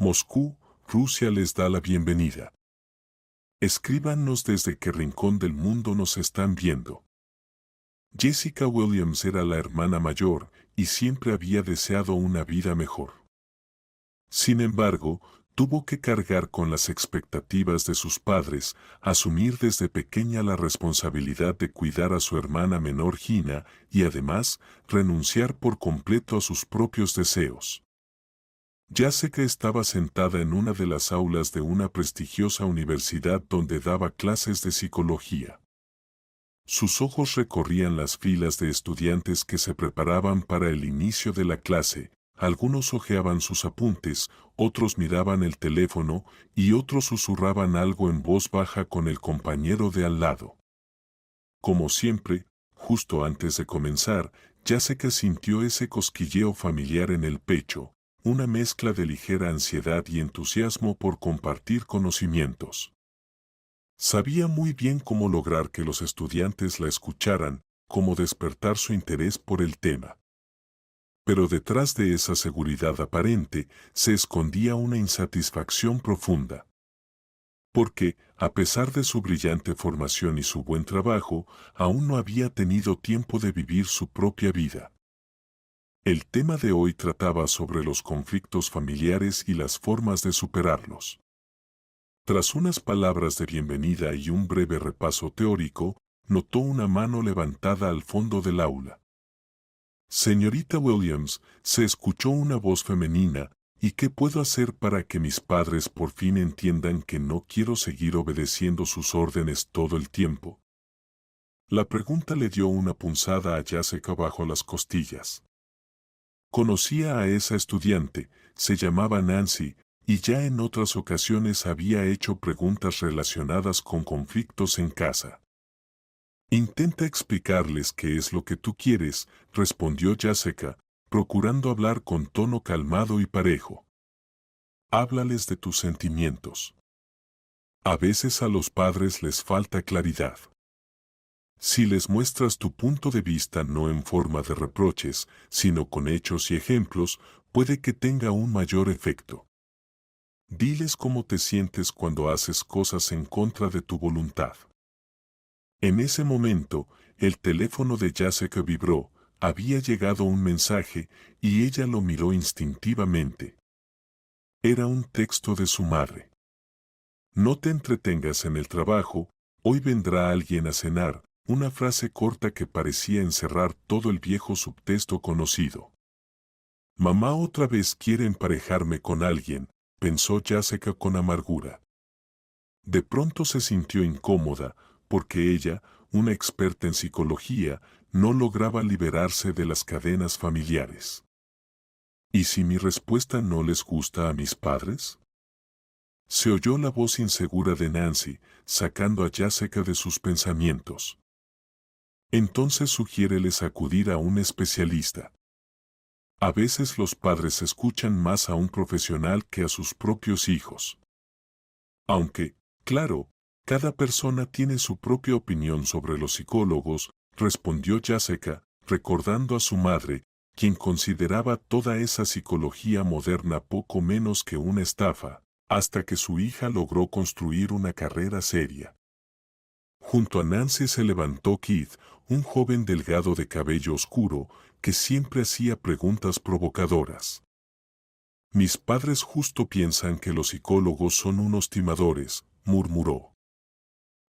Moscú, Rusia les da la bienvenida. Escríbanos desde qué rincón del mundo nos están viendo. Jessica Williams era la hermana mayor y siempre había deseado una vida mejor. Sin embargo, tuvo que cargar con las expectativas de sus padres, asumir desde pequeña la responsabilidad de cuidar a su hermana menor Gina y además renunciar por completo a sus propios deseos. Jessica estaba sentada en una de las aulas de una prestigiosa universidad donde daba clases de psicología. Sus ojos recorrían las filas de estudiantes que se preparaban para el inicio de la clase. Algunos hojeaban sus apuntes, otros miraban el teléfono y otros susurraban algo en voz baja con el compañero de al lado. Como siempre, justo antes de comenzar, Jessica sintió ese cosquilleo familiar en el pecho, una mezcla de ligera ansiedad y entusiasmo por compartir conocimientos. Sabía muy bien cómo lograr que los estudiantes la escucharan, cómo despertar su interés por el tema. Pero detrás de esa seguridad aparente se escondía una insatisfacción profunda. Porque, a pesar de su brillante formación y su buen trabajo, aún no había tenido tiempo de vivir su propia vida. El tema de hoy trataba sobre los conflictos familiares y las formas de superarlos. Tras unas palabras de bienvenida y un breve repaso teórico, notó una mano levantada al fondo del aula. Señorita Williams, se escuchó una voz femenina, ¿y qué puedo hacer para que mis padres por fin entiendan que no quiero seguir obedeciendo sus órdenes todo el tiempo? La pregunta le dio una punzada a Jessica bajo las costillas. Conocía a esa estudiante, se llamaba Nancy, y ya en otras ocasiones había hecho preguntas relacionadas con conflictos en casa. Intenta explicarles qué es lo que tú quieres, respondió Jessica, procurando hablar con tono calmado y parejo. Háblales de tus sentimientos. A veces a los padres les falta claridad. Si les muestras tu punto de vista no en forma de reproches, sino con hechos y ejemplos, puede que tenga un mayor efecto. Diles cómo te sientes cuando haces cosas en contra de tu voluntad. En ese momento, el teléfono de Jessica vibró, había llegado un mensaje y ella lo miró instintivamente. Era un texto de su madre. No te entretengas en el trabajo, hoy vendrá alguien a cenar, una frase corta que parecía encerrar todo el viejo subtexto conocido. Mamá otra vez quiere emparejarme con alguien, pensó Jessica con amargura. De pronto se sintió incómoda, porque ella, una experta en psicología, no lograba liberarse de las cadenas familiares. ¿Y si mi respuesta no les gusta a mis padres? Se oyó la voz insegura de Nancy, sacando a Jessica de sus pensamientos. Entonces sugiéreles acudir a un especialista. A veces los padres escuchan más a un profesional que a sus propios hijos. Aunque, claro, cada persona tiene su propia opinión sobre los psicólogos, respondió Jessica, recordando a su madre, quien consideraba toda esa psicología moderna poco menos que una estafa, hasta que su hija logró construir una carrera seria. Junto a Nancy se levantó Keith, un joven delgado de cabello oscuro, que siempre hacía preguntas provocadoras. Mis padres justo piensan que los psicólogos son unos timadores, murmuró.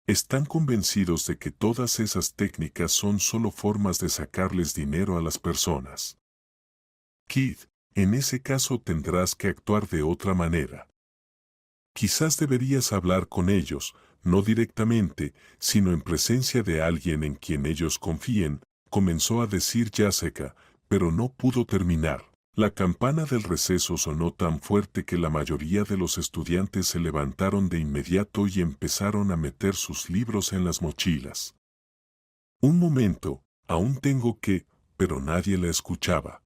Están convencidos de que todas esas técnicas son solo formas de sacarles dinero a las personas. Keith, en ese caso tendrás que actuar de otra manera. Quizás deberías hablar con ellos, no directamente, sino en presencia de alguien en quien ellos confíen, comenzó a decir Jessica, pero no pudo terminar. La campana del receso sonó tan fuerte que la mayoría de los estudiantes se levantaron de inmediato y empezaron a meter sus libros en las mochilas. Un momento, aún tengo que, pero nadie la escuchaba.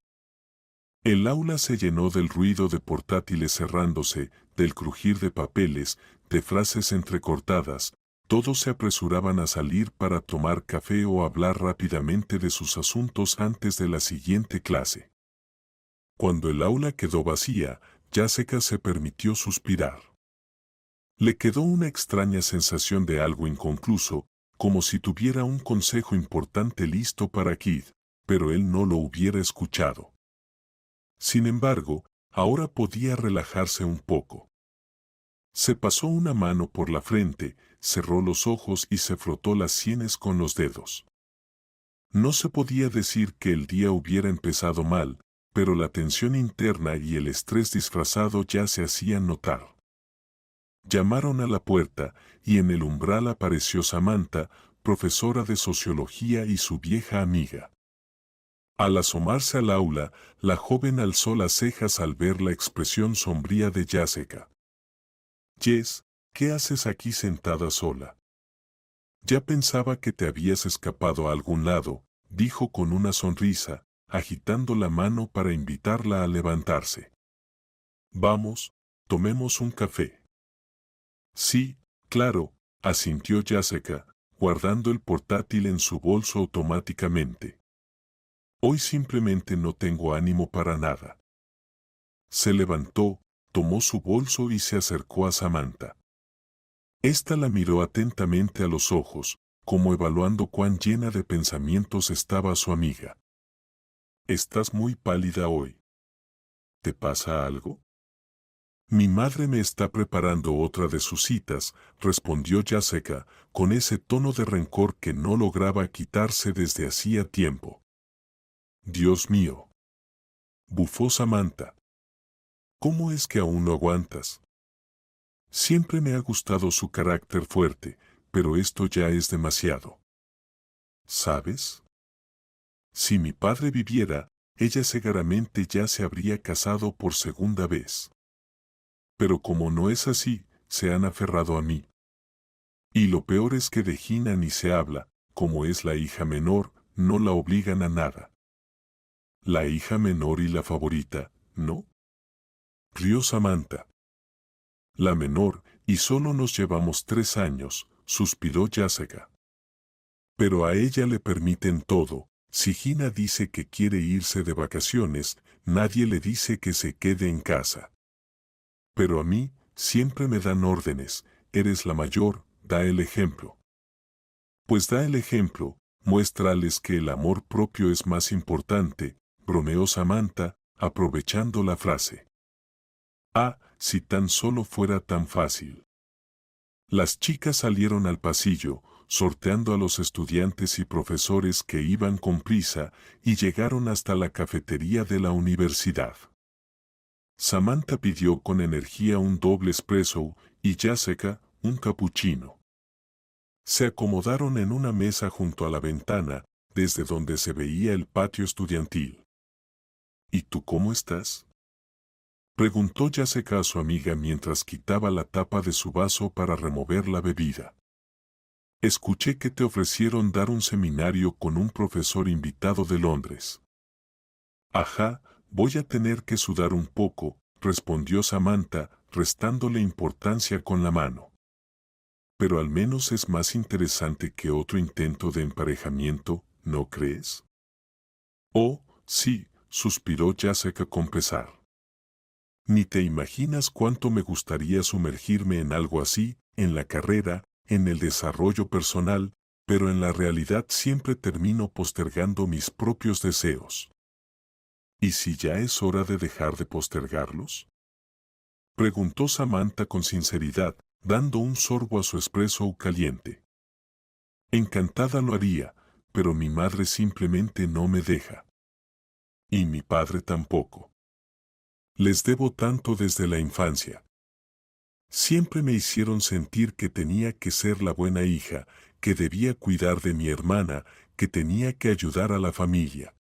El aula se llenó del ruido de portátiles cerrándose, del crujir de papeles, de frases entrecortadas. Todos se apresuraban a salir para tomar café o hablar rápidamente de sus asuntos antes de la siguiente clase. Cuando el aula quedó vacía, Jessica se permitió suspirar. Le quedó una extraña sensación de algo inconcluso, como si tuviera un consejo importante listo para Keith, pero él no lo hubiera escuchado. Sin embargo, ahora podía relajarse un poco. Se pasó una mano por la frente, cerró los ojos y se frotó las sienes con los dedos. No se podía decir que el día hubiera empezado mal, pero la tensión interna y el estrés disfrazado ya se hacían notar. Llamaron a la puerta, y en el umbral apareció Samantha, profesora de sociología y su vieja amiga. Al asomarse al aula, la joven alzó las cejas al ver la expresión sombría de Jessica. «Jess, ¿qué haces aquí sentada sola?» «Ya pensaba que te habías escapado a algún lado», dijo con una sonrisa, agitando la mano para invitarla a levantarse. «Vamos, tomemos un café». «Sí, claro», asintió Jessica, guardando el portátil en su bolso automáticamente. «Hoy simplemente no tengo ánimo para nada». Se levantó, tomó su bolso y se acercó a Samantha. Esta la miró atentamente a los ojos, como evaluando cuán llena de pensamientos estaba su amiga. «Estás muy pálida hoy. ¿Te pasa algo?» «Mi madre me está preparando otra de sus citas», respondió Jessica, con ese tono de rencor que no lograba quitarse desde hacía tiempo. «Dios mío», bufó Samantha. «¿Cómo es que aún no aguantas?» «Siempre me ha gustado su carácter fuerte, pero esto ya es demasiado. ¿Sabes? Si mi padre viviera, ella seguramente ya se habría casado por segunda vez. Pero como no es así, se han aferrado a mí. Y lo peor es que de Gina ni se habla, como es la hija menor, no la obligan a nada». «La hija menor y la favorita, ¿no?», rió Samantha. «La menor, y solo nos llevamos 3 años», suspiró Jessica. «Pero a ella le permiten todo. Si Gina dice que quiere irse de vacaciones, nadie le dice que se quede en casa. Pero a mí, siempre me dan órdenes. Eres la mayor, da el ejemplo». «Pues da el ejemplo, muéstrales que el amor propio es más importante», bromeó Samantha, aprovechando la frase. «Ah, si tan solo fuera tan fácil». Las chicas salieron al pasillo, sorteando a los estudiantes y profesores que iban con prisa, y llegaron hasta la cafetería de la universidad. Samantha pidió con energía un doble espresso y Jessica un cappuccino. Se acomodaron en una mesa junto a la ventana, desde donde se veía el patio estudiantil. «¿Y tú cómo estás?», preguntó Jessica a su amiga mientras quitaba la tapa de su vaso para remover la bebida. «Escuché que te ofrecieron dar un seminario con un profesor invitado de Londres». «Ajá, voy a tener que sudar un poco», respondió Samantha, restándole importancia con la mano. «Pero al menos es más interesante que otro intento de emparejamiento, ¿no crees?». «Oh, sí», suspiró Jessica con pesar. «Ni te imaginas cuánto me gustaría sumergirme en algo así, en la carrera, en el desarrollo personal, pero en la realidad siempre termino postergando mis propios deseos». «¿Y si ya es hora de dejar de postergarlos?», preguntó Samantha con sinceridad, dando un sorbo a su espresso caliente. «Encantada lo haría, pero mi madre simplemente no me deja. Y mi padre tampoco. Les debo tanto desde la infancia. Siempre me hicieron sentir que tenía que ser la buena hija, que debía cuidar de mi hermana, que tenía que ayudar a la familia.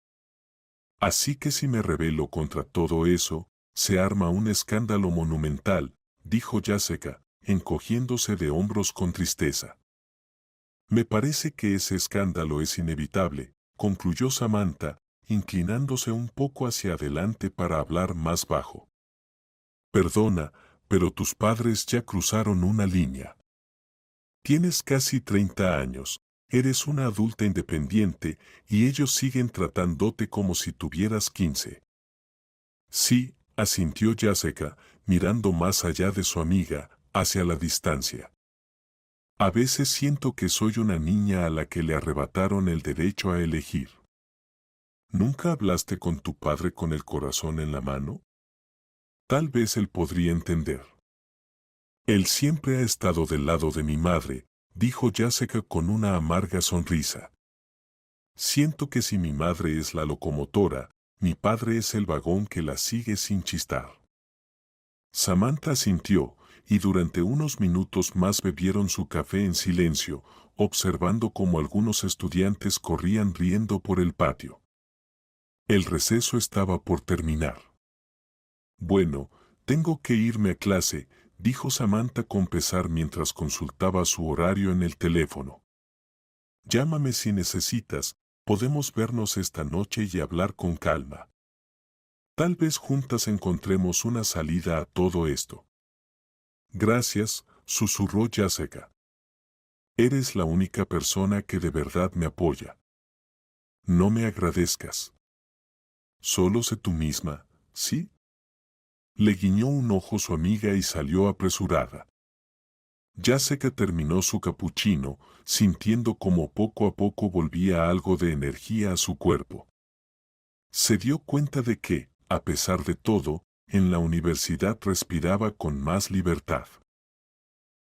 Así que si me rebelo contra todo eso, se arma un escándalo monumental», dijo Jessica, encogiéndose de hombros con tristeza. «Me parece que ese escándalo es inevitable», concluyó Samantha, inclinándose un poco hacia adelante para hablar más bajo. «Perdona, pero tus padres ya cruzaron una línea. Tienes casi 30 años, eres una adulta independiente y ellos siguen tratándote como si tuvieras 15. Sí, asintió Jessica, mirando más allá de su amiga, hacia la distancia. A veces siento que soy una niña a la que le arrebataron el derecho a elegir. ¿Nunca hablaste con tu padre con el corazón en la mano? Tal vez él podría entender. Él siempre ha estado del lado de mi madre, dijo Jessica con una amarga sonrisa. Siento que si mi madre es la locomotora, mi padre es el vagón que la sigue sin chistar. Samantha asintió, y durante unos minutos más bebieron su café en silencio, observando cómo algunos estudiantes corrían riendo por el patio. El receso estaba por terminar. Bueno, tengo que irme a clase, dijo Samantha con pesar mientras consultaba su horario en el teléfono. Llámame si necesitas, podemos vernos esta noche y hablar con calma. Tal vez juntas encontremos una salida a todo esto. Gracias, susurró Jessica. Eres la única persona que de verdad me apoya. No me agradezcas. Solo sé tú misma, ¿sí? Le guiñó un ojo su amiga y salió apresurada. Jessica terminó su capuchino, sintiendo como poco a poco volvía algo de energía a su cuerpo. Se dio cuenta de que, a pesar de todo, en la universidad respiraba con más libertad.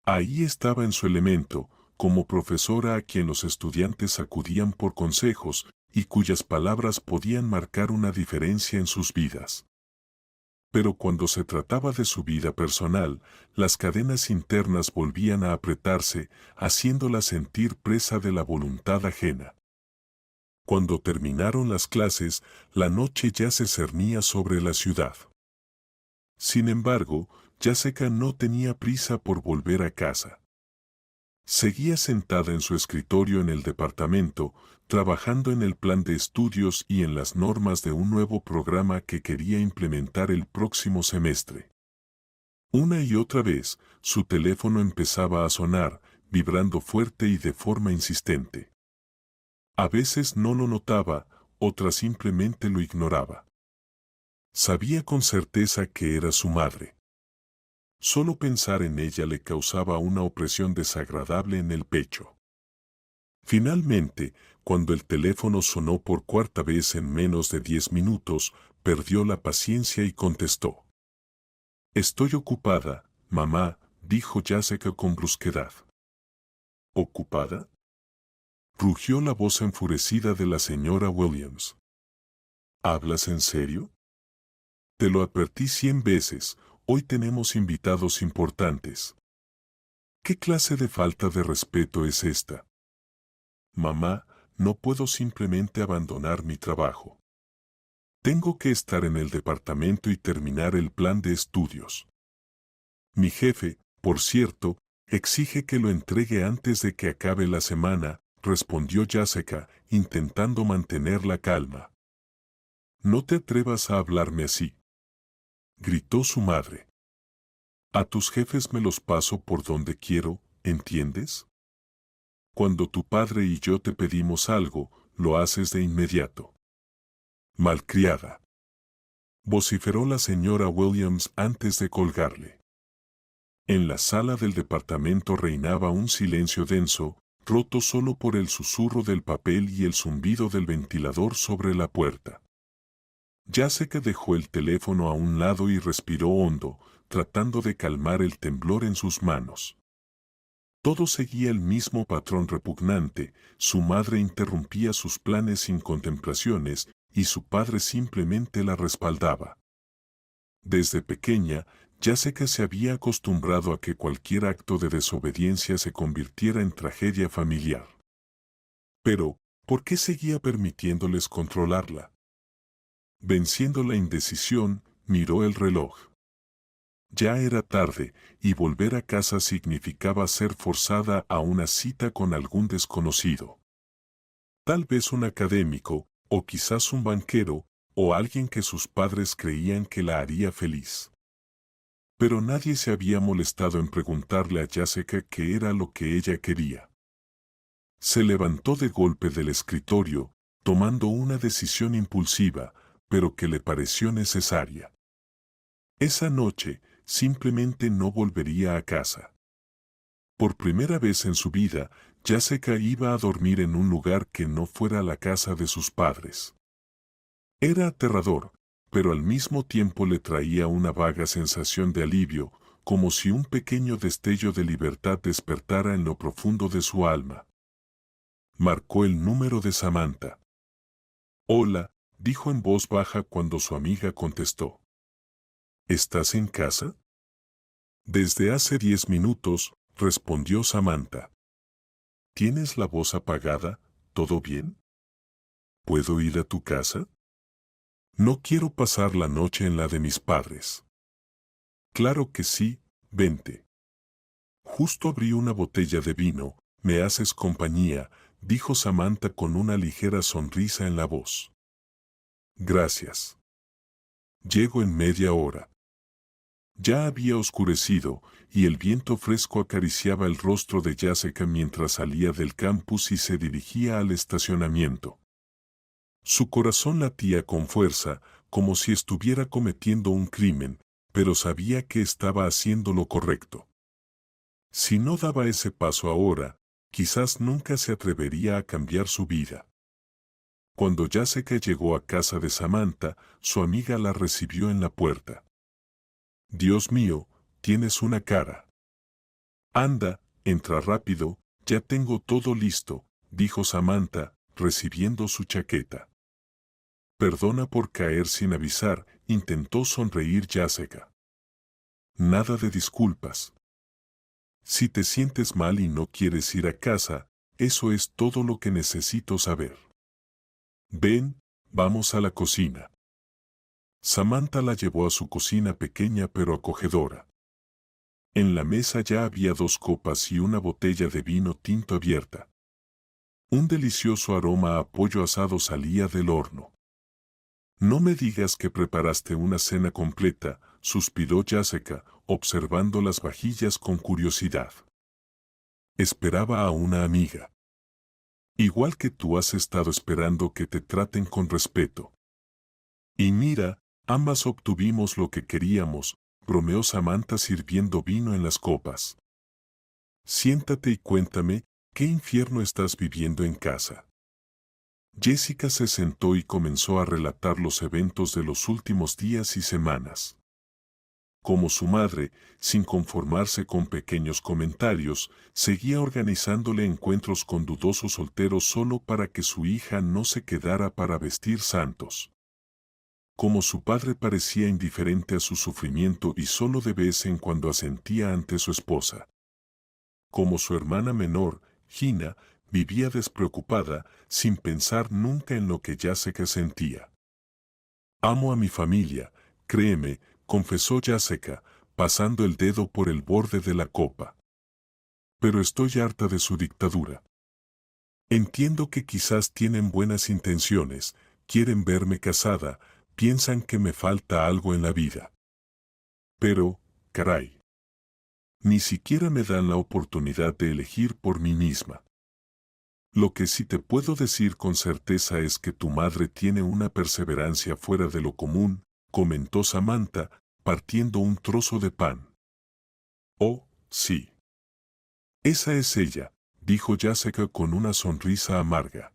Ahí estaba en su elemento, como profesora a quien los estudiantes acudían por consejos y cuyas palabras podían marcar una diferencia en sus vidas. Pero cuando se trataba de su vida personal, las cadenas internas volvían a apretarse, haciéndola sentir presa de la voluntad ajena. Cuando terminaron las clases, la noche ya se cernía sobre la ciudad. Sin embargo, Jessica no tenía prisa por volver a casa. Seguía sentada en su escritorio en el departamento, trabajando en el plan de estudios y en las normas de un nuevo programa que quería implementar el próximo semestre. Una y otra vez, su teléfono empezaba a sonar, vibrando fuerte y de forma insistente. A veces no lo notaba, otras simplemente lo ignoraba. Sabía con certeza que era su madre. Solo pensar en ella le causaba una opresión desagradable en el pecho. Finalmente, cuando el teléfono sonó por cuarta vez en menos de 10 minutos, perdió la paciencia y contestó. Estoy ocupada, mamá, dijo Jessica con brusquedad. ¿Ocupada? Rugió la voz enfurecida de la señora Williams. ¿Hablas en serio? Te lo advertí 100 veces, hoy tenemos invitados importantes. ¿Qué clase de falta de respeto es esta? Mamá, no puedo simplemente abandonar mi trabajo. Tengo que estar en el departamento y terminar el plan de estudios. Mi jefe, por cierto, exige que lo entregue antes de que acabe la semana, respondió Jessica, intentando mantener la calma. No te atrevas a hablarme así, gritó su madre. A tus jefes me los paso por donde quiero, ¿entiendes? Cuando tu padre y yo te pedimos algo, lo haces de inmediato. Malcriada, vociferó la señora Williams antes de colgarle. En la sala del departamento reinaba un silencio denso, roto solo por el susurro del papel y el zumbido del ventilador sobre la puerta. Jessica dejó el teléfono a un lado y respiró hondo, tratando de calmar el temblor en sus manos. Todo seguía el mismo patrón repugnante, su madre interrumpía sus planes sin contemplaciones y su padre simplemente la respaldaba. Desde pequeña, Jessica se había acostumbrado a que cualquier acto de desobediencia se convirtiera en tragedia familiar. Pero, ¿por qué seguía permitiéndoles controlarla? Venciendo la indecisión, miró el reloj. Ya era tarde, y volver a casa significaba ser forzada a una cita con algún desconocido. Tal vez un académico, o quizás un banquero, o alguien que sus padres creían que la haría feliz. Pero nadie se había molestado en preguntarle a Jessica qué era lo que ella quería. Se levantó de golpe del escritorio, tomando una decisión impulsiva, pero que le pareció necesaria. Esa noche, simplemente no volvería a casa. Por primera vez en su vida, Jessica iba a dormir en un lugar que no fuera la casa de sus padres. Era aterrador, pero al mismo tiempo le traía una vaga sensación de alivio, como si un pequeño destello de libertad despertara en lo profundo de su alma. Marcó el número de Samantha. Hola, dijo en voz baja cuando su amiga contestó. ¿Estás en casa? Desde hace 10 minutos, respondió Samantha. ¿Tienes la voz apagada? ¿Todo bien? ¿Puedo ir a tu casa? No quiero pasar la noche en la de mis padres. Claro que sí, vente. Justo abrí una botella de vino, me haces compañía, dijo Samantha con una ligera sonrisa en la voz. Gracias. Llego en media hora. Ya había oscurecido, y el viento fresco acariciaba el rostro de Jessica mientras salía del campus y se dirigía al estacionamiento. Su corazón latía con fuerza, como si estuviera cometiendo un crimen, pero sabía que estaba haciendo lo correcto. Si no daba ese paso ahora, quizás nunca se atrevería a cambiar su vida. Cuando Jessica llegó a casa de Samantha, su amiga la recibió en la puerta. Dios mío, tienes una cara. Anda, entra rápido, ya tengo todo listo, dijo Samantha, recibiendo su chaqueta. Perdona por caer sin avisar, intentó sonreír Jessica. Nada de disculpas. Si te sientes mal y no quieres ir a casa, eso es todo lo que necesito saber. Ven, vamos a la cocina. Samantha la llevó a su cocina pequeña pero acogedora. En la mesa ya había 2 copas y una botella de vino tinto abierta. Un delicioso aroma a pollo asado salía del horno. No me digas que preparaste una cena completa, suspiró Jessica, observando las vajillas con curiosidad. Esperaba a una amiga. Igual que tú has estado esperando que te traten con respeto. Y mira, ambas obtuvimos lo que queríamos, bromeó Samantha sirviendo vino en las copas. Siéntate y cuéntame, ¿qué infierno estás viviendo en casa? Jessica se sentó y comenzó a relatar los eventos de los últimos días y semanas. Como su madre, sin conformarse con pequeños comentarios, seguía organizándole encuentros con dudosos solteros solo para que su hija no se quedara para vestir santos. Como su padre parecía indiferente a su sufrimiento y solo de vez en cuando asentía ante su esposa. Como su hermana menor, Gina, vivía despreocupada, sin pensar nunca en lo que Jessica sentía. Amo a mi familia, créeme, confesó Jessica, pasando el dedo por el borde de la copa. Pero estoy harta de su dictadura. Entiendo que quizás tienen buenas intenciones, quieren verme casada, piensan que me falta algo en la vida. Pero, caray. Ni siquiera me dan la oportunidad de elegir por mí misma. Lo que sí te puedo decir con certeza es que tu madre tiene una perseverancia fuera de lo común, comentó Samantha, partiendo un trozo de pan. Oh, sí. Esa es ella, dijo Jessica con una sonrisa amarga.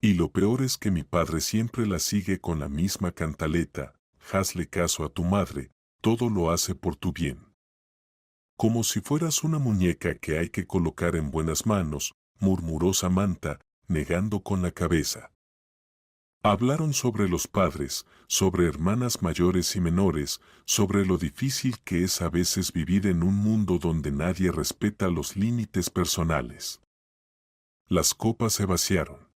Y lo peor es que mi padre siempre la sigue con la misma cantaleta, hazle caso a tu madre, todo lo hace por tu bien. Como si fueras una muñeca que hay que colocar en buenas manos, murmuró Samantha, negando con la cabeza. Hablaron sobre los padres, sobre hermanas mayores y menores, sobre lo difícil que es a veces vivir en un mundo donde nadie respeta los límites personales. Las copas se vaciaron.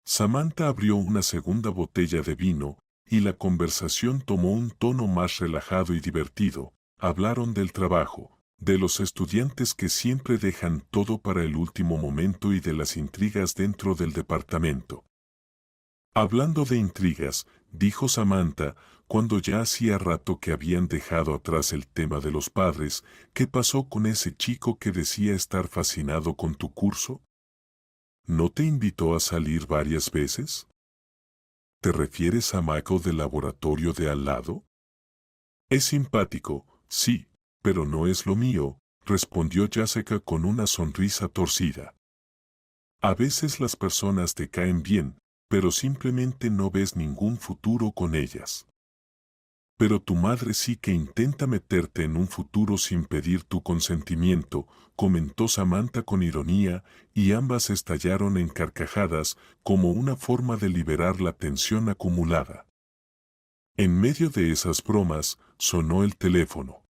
Samantha abrió una segunda botella de vino, y la conversación tomó un tono más relajado y divertido. Hablaron del trabajo, de los estudiantes que siempre dejan todo para el último momento y de las intrigas dentro del departamento. Hablando de intrigas, dijo Samantha, cuando ya hacía rato que habían dejado atrás el tema de los padres, ¿qué pasó con ese chico que decía estar fascinado con tu curso? ¿No te invitó a salir varias veces? ¿Te refieres a Michael del laboratorio de al lado? Es simpático, sí, pero no es lo mío, respondió Jessica con una sonrisa torcida. A veces las personas te caen bien, pero simplemente no ves ningún futuro con ellas. Pero tu madre sí que intenta meterte en un futuro sin pedir tu consentimiento, comentó Samantha con ironía, y ambas estallaron en carcajadas como una forma de liberar la tensión acumulada. En medio de esas bromas, sonó el teléfono.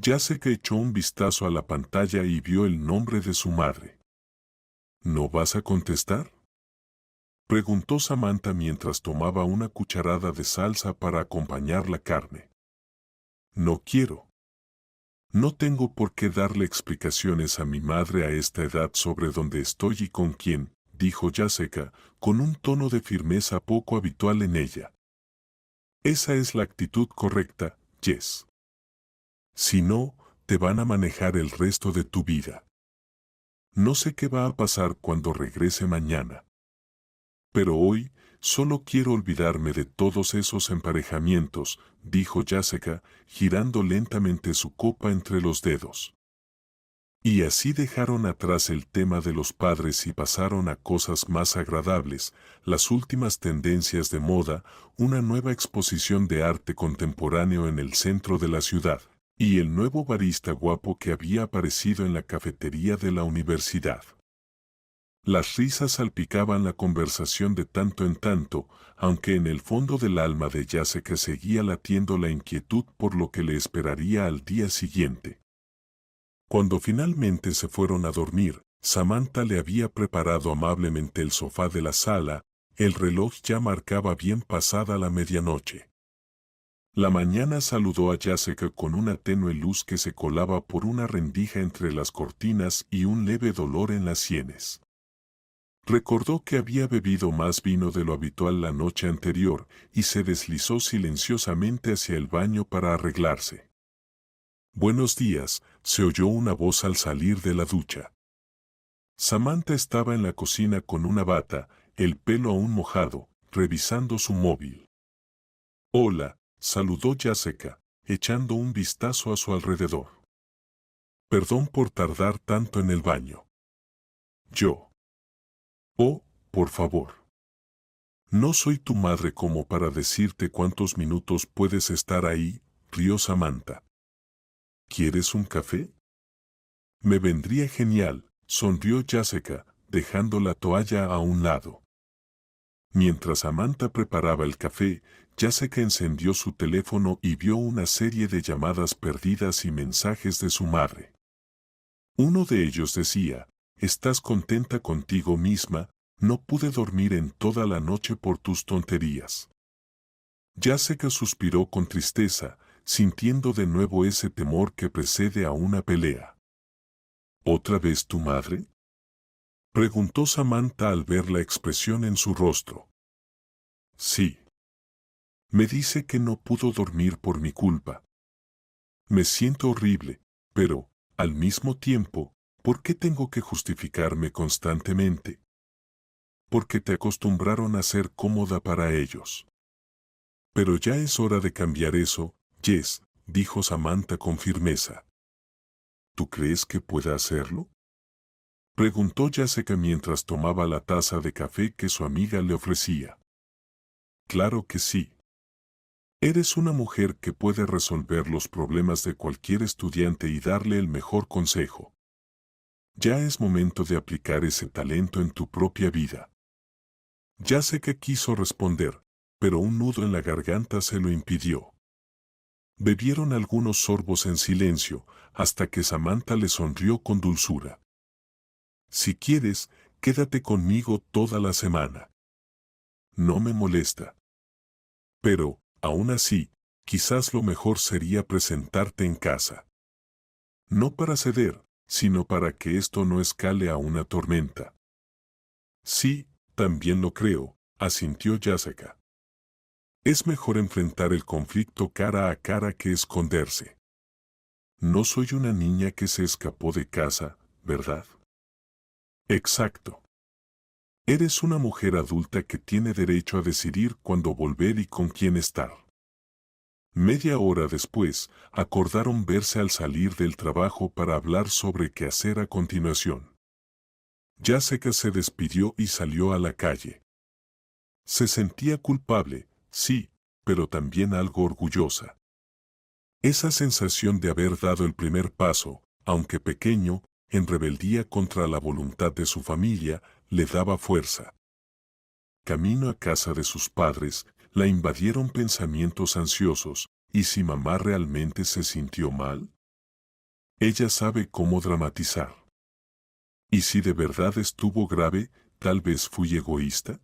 Jessica echó un vistazo a la pantalla y vio el nombre de su madre. ¿No vas a contestar?, preguntó Samantha mientras tomaba una cucharada de salsa para acompañar la carne. No quiero. No tengo por qué darle explicaciones a mi madre a esta edad sobre dónde estoy y con quién, dijo Jessica, con un tono de firmeza poco habitual en ella. Esa es la actitud correcta, Jess. Si no, te van a manejar el resto de tu vida. No sé qué va a pasar cuando regrese mañana. Pero hoy, solo quiero olvidarme de todos esos emparejamientos, dijo Jessica, girando lentamente su copa entre los dedos. Y así dejaron atrás el tema de los padres y pasaron a cosas más agradables, las últimas tendencias de moda, una nueva exposición de arte contemporáneo en el centro de la ciudad, y el nuevo barista guapo que había aparecido en la cafetería de la universidad. Las risas salpicaban la conversación de tanto en tanto, aunque en el fondo del alma de Jessica seguía latiendo la inquietud por lo que le esperaría al día siguiente. Cuando finalmente se fueron a dormir, Samantha le había preparado amablemente el sofá de la sala, el reloj ya marcaba bien pasada la medianoche. La mañana saludó a Jessica con una tenue luz que se colaba por una rendija entre las cortinas y un leve dolor en las sienes. Recordó que había bebido más vino de lo habitual la noche anterior y se deslizó silenciosamente hacia el baño para arreglarse. Buenos días, se oyó una voz al salir de la ducha. Samantha estaba en la cocina con una bata, el pelo aún mojado, revisando su móvil. Hola, saludó Jessica, echando un vistazo a su alrededor. Perdón por tardar tanto en el baño. Yo. Oh, por favor. No soy tu madre como para decirte cuántos minutos puedes estar ahí, rió Samantha. ¿Quieres un café? Me vendría genial, sonrió Jessica, dejando la toalla a un lado. Mientras Samantha preparaba el café, Jessica encendió su teléfono y vio una serie de llamadas perdidas y mensajes de su madre. Uno de ellos decía, ¿estás contenta contigo misma? No pude dormir en toda la noche por tus tonterías. Jessica suspiró con tristeza, sintiendo de nuevo ese temor que precede a una pelea. ¿Otra vez tu madre?, preguntó Samantha al ver la expresión en su rostro. Sí. Me dice que no pudo dormir por mi culpa. Me siento horrible, pero, al mismo tiempo, ¿por qué tengo que justificarme constantemente? Porque te acostumbraron a ser cómoda para ellos. Pero ya es hora de cambiar eso, Jess, dijo Samantha con firmeza. ¿Tú crees que pueda hacerlo?, preguntó Jessica mientras tomaba la taza de café que su amiga le ofrecía. Claro que sí. Eres una mujer que puede resolver los problemas de cualquier estudiante y darle el mejor consejo. Ya es momento de aplicar ese talento en tu propia vida. Jessica quiso responder, pero un nudo en la garganta se lo impidió. Bebieron algunos sorbos en silencio, hasta que Samantha le sonrió con dulzura. Si quieres, quédate conmigo toda la semana. No me molesta. Pero, aún así, quizás lo mejor sería presentarte en casa. No para ceder, sino para que esto no escale a una tormenta. Sí, también lo creo, asintió Jessica. Es mejor enfrentar el conflicto cara a cara que esconderse. No soy una niña que se escapó de casa, ¿verdad? Exacto. Eres una mujer adulta que tiene derecho a decidir cuándo volver y con quién estar. Media hora después, acordaron verse al salir del trabajo para hablar sobre qué hacer a continuación. Jessica se despidió y salió a la calle. Se sentía culpable, sí, pero también algo orgullosa. Esa sensación de haber dado el primer paso, aunque pequeño, en rebeldía contra la voluntad de su familia, le daba fuerza. Camino a casa de sus padres, la invadieron pensamientos ansiosos. ¿Y si mamá realmente se sintió mal? Ella sabe cómo dramatizar. ¿Y si de verdad estuvo grave, tal vez fui egoísta?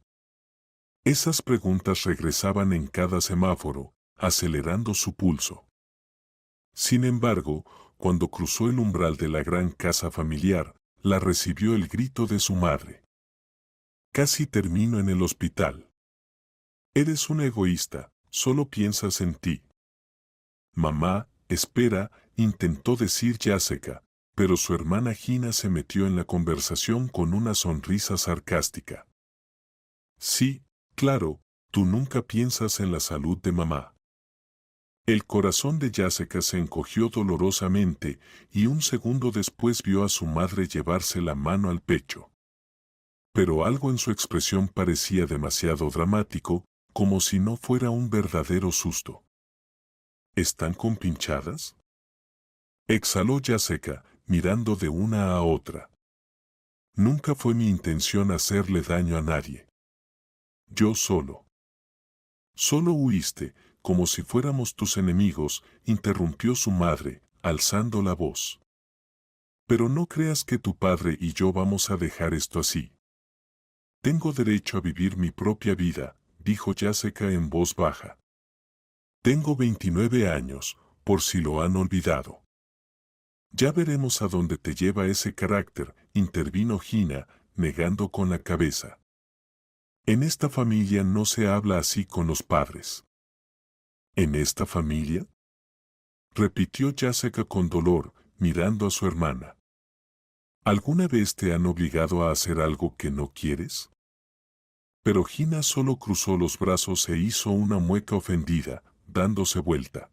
Esas preguntas regresaban en cada semáforo, acelerando su pulso. Sin embargo, cuando cruzó el umbral de la gran casa familiar, la recibió el grito de su madre. Casi termino en el hospital. Eres una egoísta, solo piensas en ti. Mamá, espera, intentó decir Jessica, pero su hermana Gina se metió en la conversación con una sonrisa sarcástica. Sí, claro, tú nunca piensas en la salud de mamá. El corazón de Jessica se encogió dolorosamente y un segundo después vio a su madre llevarse la mano al pecho. Pero algo en su expresión parecía demasiado dramático, como si no fuera un verdadero susto. ¿Están compinchadas?, exhaló Jessica, mirando de una a otra. Nunca fue mi intención hacerle daño a nadie. Yo solo. Solo huiste, como si fuéramos tus enemigos, interrumpió su madre, alzando la voz. Pero no creas que tu padre y yo vamos a dejar esto así. Tengo derecho a vivir mi propia vida, dijo Jessica en voz baja. Tengo 29 años, por si lo han olvidado. Ya veremos a dónde te lleva ese carácter, intervino Gina, negando con la cabeza. En esta familia no se habla así con los padres. ¿En esta familia?, repitió Jessica con dolor, mirando a su hermana. ¿Alguna vez te han obligado a hacer algo que no quieres? Pero Gina solo cruzó los brazos e hizo una mueca ofendida, dándose vuelta.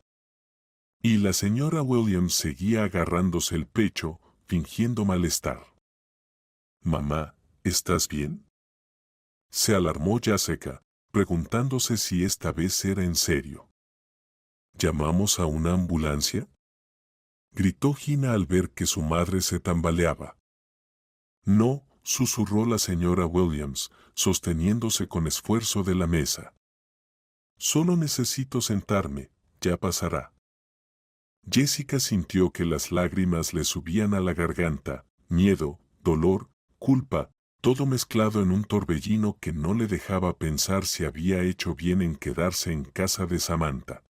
Y la señora Williams seguía agarrándose el pecho, fingiendo malestar. Mamá, ¿estás bien?, se alarmó Jessica, preguntándose si esta vez era en serio. ¿Llamamos a una ambulancia?, gritó Gina al ver que su madre se tambaleaba. No, susurró la señora Williams, sosteniéndose con esfuerzo de la mesa. Solo necesito sentarme, ya pasará. Jessica sintió que las lágrimas le subían a la garganta, miedo, dolor, culpa, todo mezclado en un torbellino que no le dejaba pensar si había hecho bien en quedarse en casa de Samantha.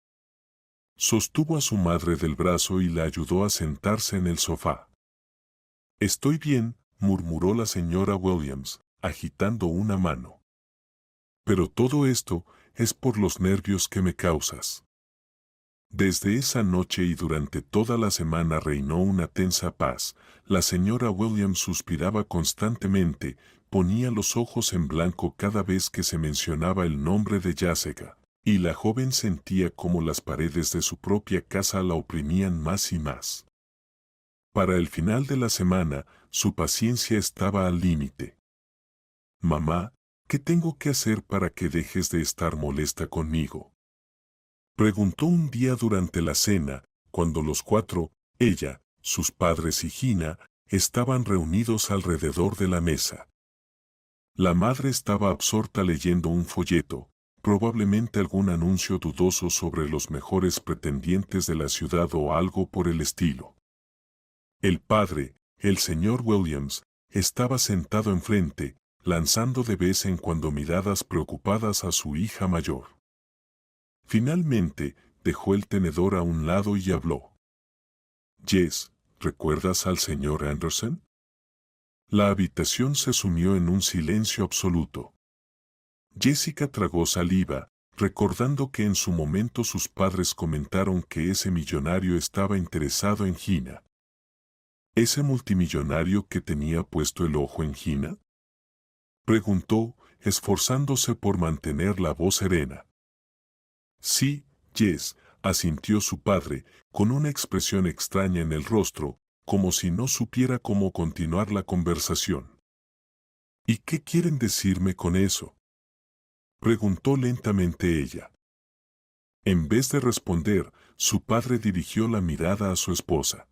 Sostuvo a su madre del brazo y la ayudó a sentarse en el sofá. Estoy bien, murmuró la señora Williams, agitando una mano. Pero todo esto es por los nervios que me causas. Desde esa noche y durante toda la semana reinó una tensa paz. La señora Williams suspiraba constantemente, ponía los ojos en blanco cada vez que se mencionaba el nombre de Jessica, y la joven sentía como las paredes de su propia casa la oprimían más y más. Para el final de la semana, su paciencia estaba al límite. Mamá, ¿qué tengo que hacer para que dejes de estar molesta conmigo?, preguntó un día durante la cena, cuando los cuatro, ella, sus padres y Gina, estaban reunidos alrededor de la mesa. La madre estaba absorta leyendo un folleto, probablemente algún anuncio dudoso sobre los mejores pretendientes de la ciudad o algo por el estilo. El padre, el señor Williams, estaba sentado enfrente, lanzando de vez en cuando miradas preocupadas a su hija mayor. Finalmente, dejó el tenedor a un lado y habló. Jess, ¿recuerdas al señor Anderson? La habitación se sumió en un silencio absoluto. Jessica tragó saliva, recordando que en su momento sus padres comentaron que ese millonario estaba interesado en Gina. ¿Ese multimillonario que tenía puesto el ojo en Gina?, preguntó, esforzándose por mantener la voz serena. Sí, Jess, asintió su padre, con una expresión extraña en el rostro, como si no supiera cómo continuar la conversación. ¿Y qué quieren decirme con eso?, preguntó lentamente ella. En vez de responder, su padre dirigió la mirada a su esposa.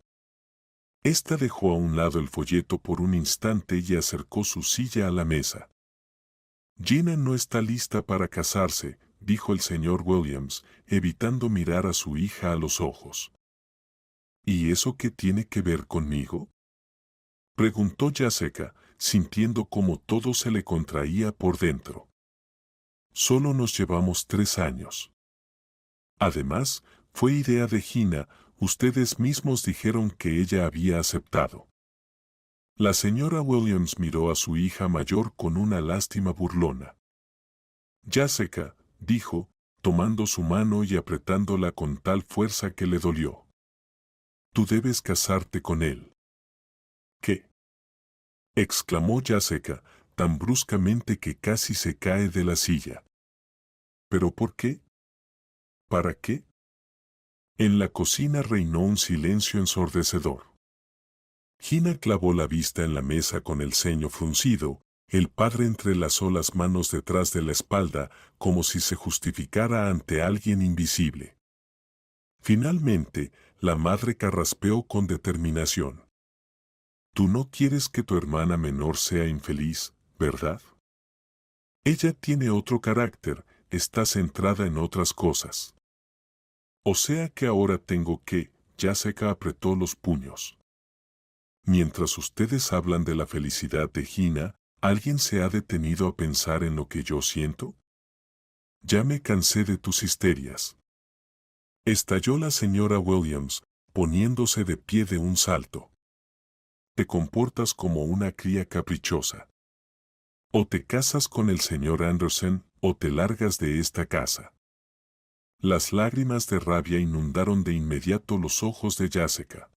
Esta dejó a un lado el folleto por un instante y acercó su silla a la mesa. Gina no está lista para casarse, dijo el señor Williams, evitando mirar a su hija a los ojos. ¿Y eso qué tiene que ver conmigo?, preguntó Jessica, sintiendo como todo se le contraía por dentro. Solo nos llevamos 3 años. Además, fue idea de Gina, ustedes mismos dijeron que ella había aceptado. La señora Williams miró a su hija mayor con una lástima burlona. Jessica, dijo, tomando su mano y apretándola con tal fuerza que le dolió. Tú debes casarte con él. ¿Qué?, exclamó Jessica, tan bruscamente que casi se cae de la silla. ¿Pero por qué? ¿Para qué? En la cocina reinó un silencio ensordecedor. Gina clavó la vista en la mesa con el ceño fruncido, el padre entrelazó las manos detrás de la espalda como si se justificara ante alguien invisible. Finalmente, la madre carraspeó con determinación. Tú no quieres que tu hermana menor sea infeliz, ¿verdad? Ella tiene otro carácter, está centrada en otras cosas. O sea que ahora tengo que, Jessica apretó los puños. Mientras ustedes hablan de la felicidad de Gina, ¿alguien se ha detenido a pensar en lo que yo siento? Ya me cansé de tus histerias. Estalló la señora Williams, poniéndose de pie de un salto. Te comportas como una cría caprichosa. O te casas con el señor Anderson, o te largas de esta casa. Las lágrimas de rabia inundaron de inmediato los ojos de Jessica.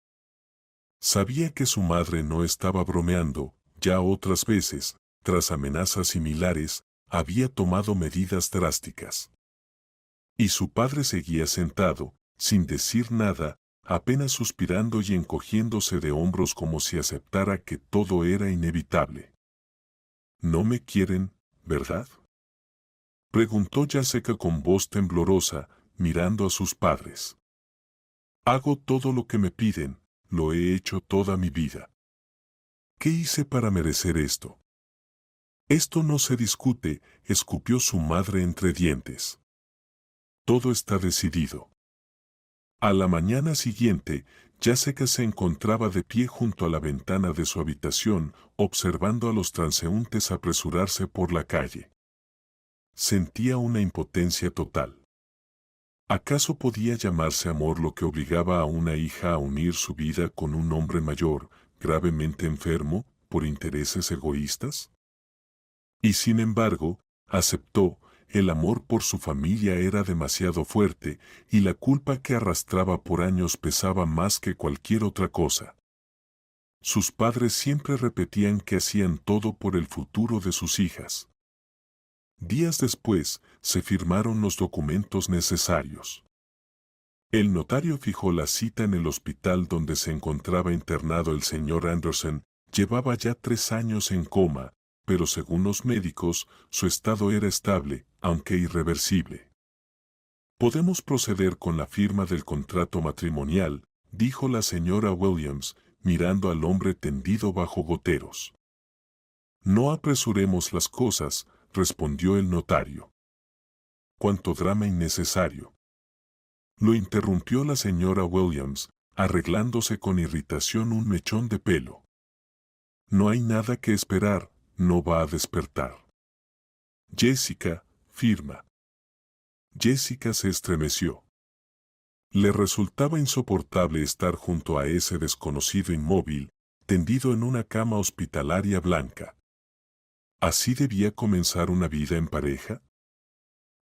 Sabía que su madre no estaba bromeando, ya otras veces, tras amenazas similares, había tomado medidas drásticas. Y su padre seguía sentado, sin decir nada, apenas suspirando y encogiéndose de hombros como si aceptara que todo era inevitable. ¿No me quieren, verdad?, preguntó Jessica con voz temblorosa, mirando a sus padres. Hago todo lo que me piden, lo he hecho toda mi vida. ¿Qué hice para merecer esto? Esto no se discute, escupió su madre entre dientes. Todo está decidido. A la mañana siguiente, Jessica se encontraba de pie junto a la ventana de su habitación, observando a los transeúntes apresurarse por la calle. Sentía una impotencia total. ¿Acaso podía llamarse amor lo que obligaba a una hija a unir su vida con un hombre mayor, gravemente enfermo, por intereses egoístas? Y sin embargo, aceptó, el amor por su familia era demasiado fuerte, y la culpa que arrastraba por años pesaba más que cualquier otra cosa. Sus padres siempre repetían que hacían todo por el futuro de sus hijas. Días después, se firmaron los documentos necesarios. El notario fijó la cita en el hospital donde se encontraba internado el señor Anderson. Llevaba ya 3 años en coma, pero según los médicos, su estado era estable, aunque irreversible. Podemos proceder con la firma del contrato matrimonial, dijo la señora Williams, mirando al hombre tendido bajo goteros. No apresuremos las cosas, respondió el notario. Cuánto drama innecesario. Lo interrumpió la señora Williams, arreglándose con irritación un mechón de pelo. No hay nada que esperar, no va a despertar. Jessica, firma. Jessica se estremeció. Le resultaba insoportable estar junto a ese desconocido inmóvil, tendido en una cama hospitalaria blanca. ¿Así debía comenzar una vida en pareja?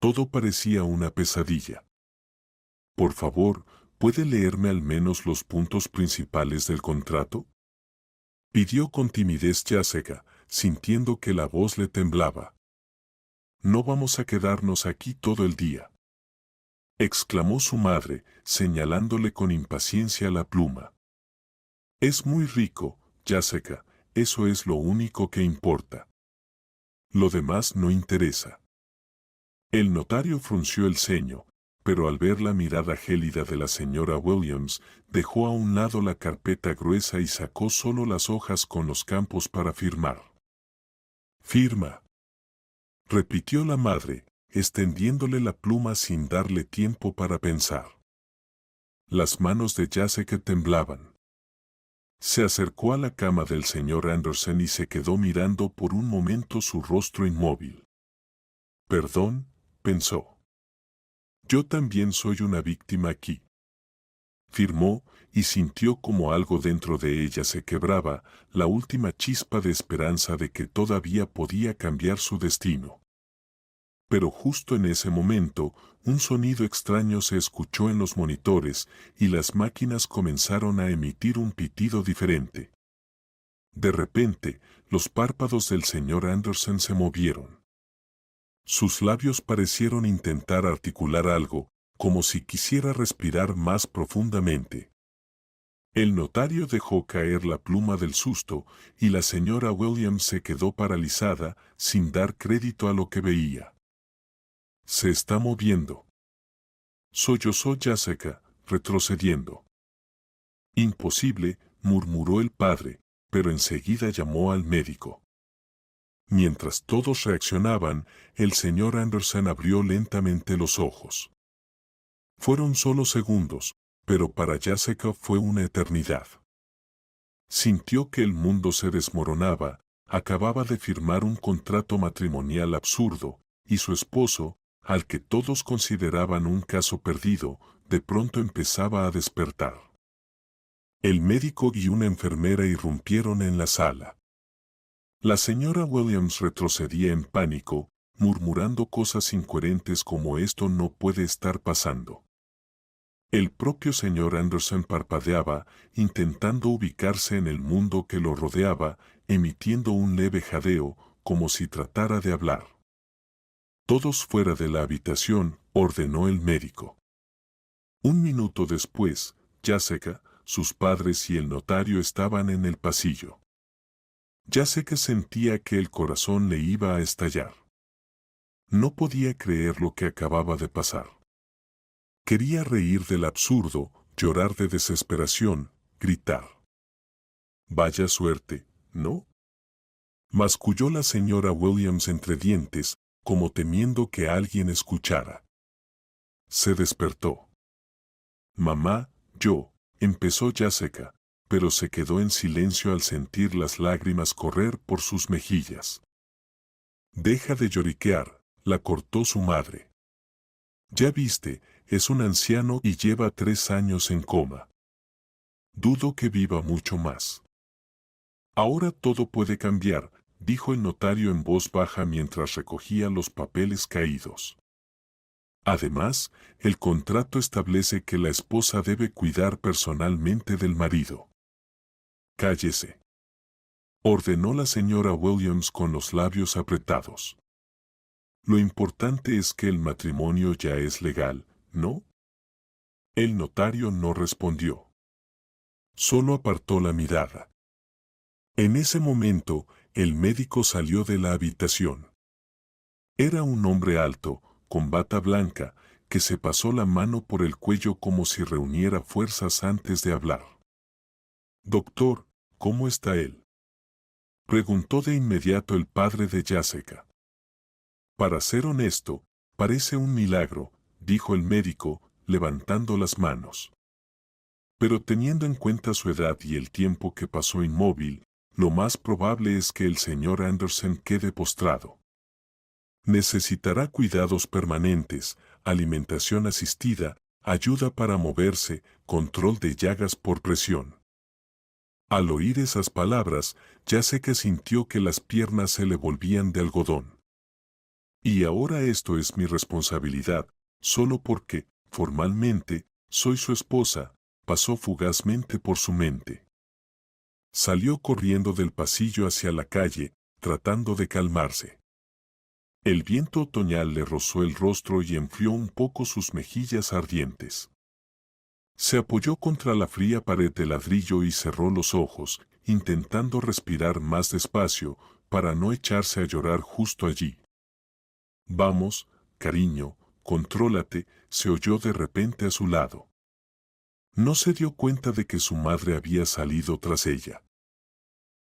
Todo parecía una pesadilla. Por favor, ¿puede leerme al menos los puntos principales del contrato?, pidió con timidez Jessica, sintiendo que la voz le temblaba. No vamos a quedarnos aquí todo el día. exclamó su madre, señalándole con impaciencia la pluma. Es muy rico, Jessica, eso es lo único que importa. Lo demás no interesa. El notario frunció el ceño, pero al ver la mirada gélida de la señora Williams, dejó a un lado la carpeta gruesa y sacó solo las hojas con los campos para firmar. «Firma», repitió la madre, extendiéndole la pluma sin darle tiempo para pensar. Las manos de Jessica temblaban. Se acercó a la cama del señor Anderson y se quedó mirando por un momento su rostro inmóvil. «Perdón», pensó. «Yo también soy una víctima aquí». Firmó y sintió como algo dentro de ella se quebraba, la última chispa de esperanza de que todavía podía cambiar su destino. Pero justo en ese momento, un sonido extraño se escuchó en los monitores y las máquinas comenzaron a emitir un pitido diferente. De repente, los párpados del señor Anderson se movieron. Sus labios parecieron intentar articular algo, como si quisiera respirar más profundamente. El notario dejó caer la pluma del susto y la señora Williams se quedó paralizada, sin dar crédito a lo que veía. «Se está moviendo», sollozó Jessica, retrocediendo. «Imposible», murmuró el padre, pero enseguida llamó al médico. Mientras todos reaccionaban, el señor Anderson abrió lentamente los ojos. Fueron solo segundos, pero para Jessica fue una eternidad. Sintió que el mundo se desmoronaba, acababa de firmar un contrato matrimonial absurdo, y su esposo, al que todos consideraban un caso perdido, de pronto empezaba a despertar. El médico y una enfermera irrumpieron en la sala. La señora Williams retrocedía en pánico, murmurando cosas incoherentes como «esto no puede estar pasando». El propio señor Anderson parpadeaba, intentando ubicarse en el mundo que lo rodeaba, emitiendo un leve jadeo, como si tratara de hablar. «Todos fuera de la habitación», ordenó el médico. Un minuto después, Jessica, sus padres y el notario estaban en el pasillo. Jessica sentía que el corazón le iba a estallar. No podía creer lo que acababa de pasar. Quería reír del absurdo, llorar de desesperación, gritar. «Vaya suerte, ¿no?», masculló la señora Williams entre dientes, como temiendo que alguien escuchara. Se despertó. «Mamá, empezó Jessica, pero se quedó en silencio al sentir las lágrimas correr por sus mejillas. «Deja de lloriquear», la cortó su madre. «Ya viste, es un anciano y lleva 3 años en coma. Dudo que viva mucho más». «Ahora todo puede cambiar», dijo el notario en voz baja mientras recogía los papeles caídos. «Además, el contrato establece que la esposa debe cuidar personalmente del marido». «Cállese», ordenó la señora Williams con los labios apretados. «Lo importante es que el matrimonio ya es legal, ¿no?». El notario no respondió. Solo apartó la mirada. En ese momento, el médico salió de la habitación. Era un hombre alto, con bata blanca, que se pasó la mano por el cuello como si reuniera fuerzas antes de hablar. «Doctor, ¿cómo está él?», preguntó de inmediato el padre de Jessica. «Para ser honesto, parece un milagro», dijo el médico, levantando las manos. «Pero teniendo en cuenta su edad y el tiempo que pasó inmóvil, lo más probable es que el señor Anderson quede postrado. Necesitará cuidados permanentes, alimentación asistida, ayuda para moverse, control de llagas por presión». Al oír esas palabras, Jessica sintió que las piernas se le volvían de algodón. «Y ahora esto es mi responsabilidad, solo porque, formalmente, soy su esposa», pasó fugazmente por su mente. Salió corriendo del pasillo hacia la calle, tratando de calmarse. El viento otoñal le rozó el rostro y enfrió un poco sus mejillas ardientes. Se apoyó contra la fría pared de ladrillo y cerró los ojos, intentando respirar más despacio, para no echarse a llorar justo allí. Vamos, cariño, contrólate, se oyó de repente a su lado. No se dio cuenta de que su madre había salido tras ella.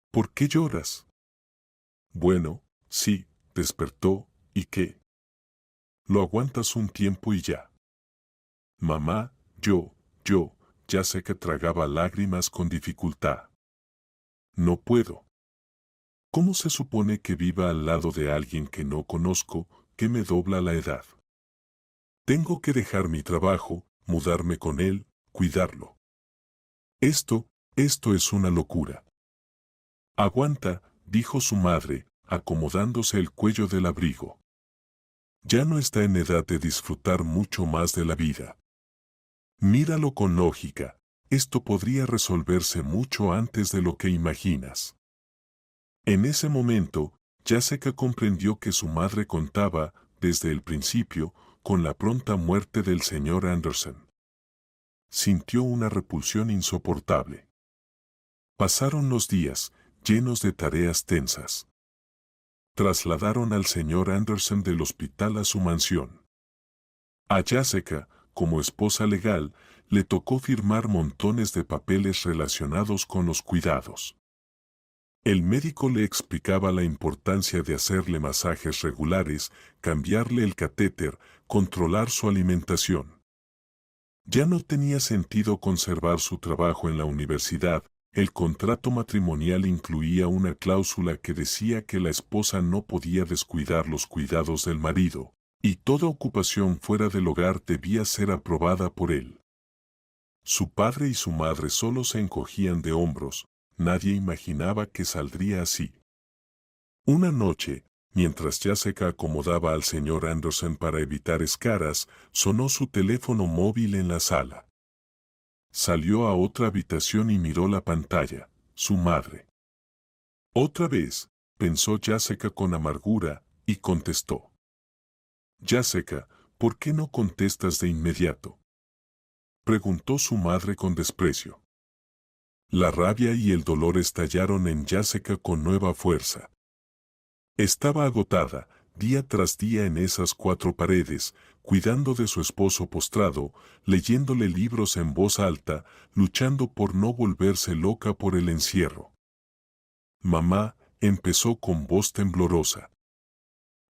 ¿Por qué lloras? Bueno, sí, despertó, ¿y qué? Lo aguantas un tiempo y ya. Mamá, ya sé que tragaba lágrimas con dificultad. No puedo. ¿Cómo se supone que viva al lado de alguien que no conozco, que me dobla la edad? Tengo que dejar mi trabajo, mudarme con él, cuidarlo. Esto es una locura. Aguanta, dijo su madre, acomodándose el cuello del abrigo. Ya no está en edad de disfrutar mucho más de la vida. Míralo con lógica, esto podría resolverse mucho antes de lo que imaginas. En ese momento, Jessica comprendió que su madre contaba, desde el principio, con la pronta muerte del señor Anderson. Sintió una repulsión insoportable. Pasaron los días, llenos de tareas tensas. Trasladaron al señor Anderson del hospital a su mansión. A Jessica, como esposa legal, le tocó firmar montones de papeles relacionados con los cuidados. El médico le explicaba la importancia de hacerle masajes regulares, cambiarle el catéter, controlar su alimentación. Ya no tenía sentido conservar su trabajo en la universidad. El contrato matrimonial incluía una cláusula que decía que la esposa no podía descuidar los cuidados del marido, y toda ocupación fuera del hogar debía ser aprobada por él. Su padre y su madre solo se encogían de hombros, nadie imaginaba que saldría así. Una noche, mientras Jessica acomodaba al señor Anderson para evitar escaras, sonó su teléfono móvil en la sala. Salió a otra habitación y miró la pantalla, su madre. Otra vez, pensó Jessica con amargura, y contestó. Jessica, ¿por qué no contestas de inmediato? Preguntó su madre con desprecio. La rabia y el dolor estallaron en Jessica con nueva fuerza. Estaba agotada, día tras día en esas cuatro paredes, cuidando de su esposo postrado, leyéndole libros en voz alta, luchando por no volverse loca por el encierro. Mamá, empezó con voz temblorosa.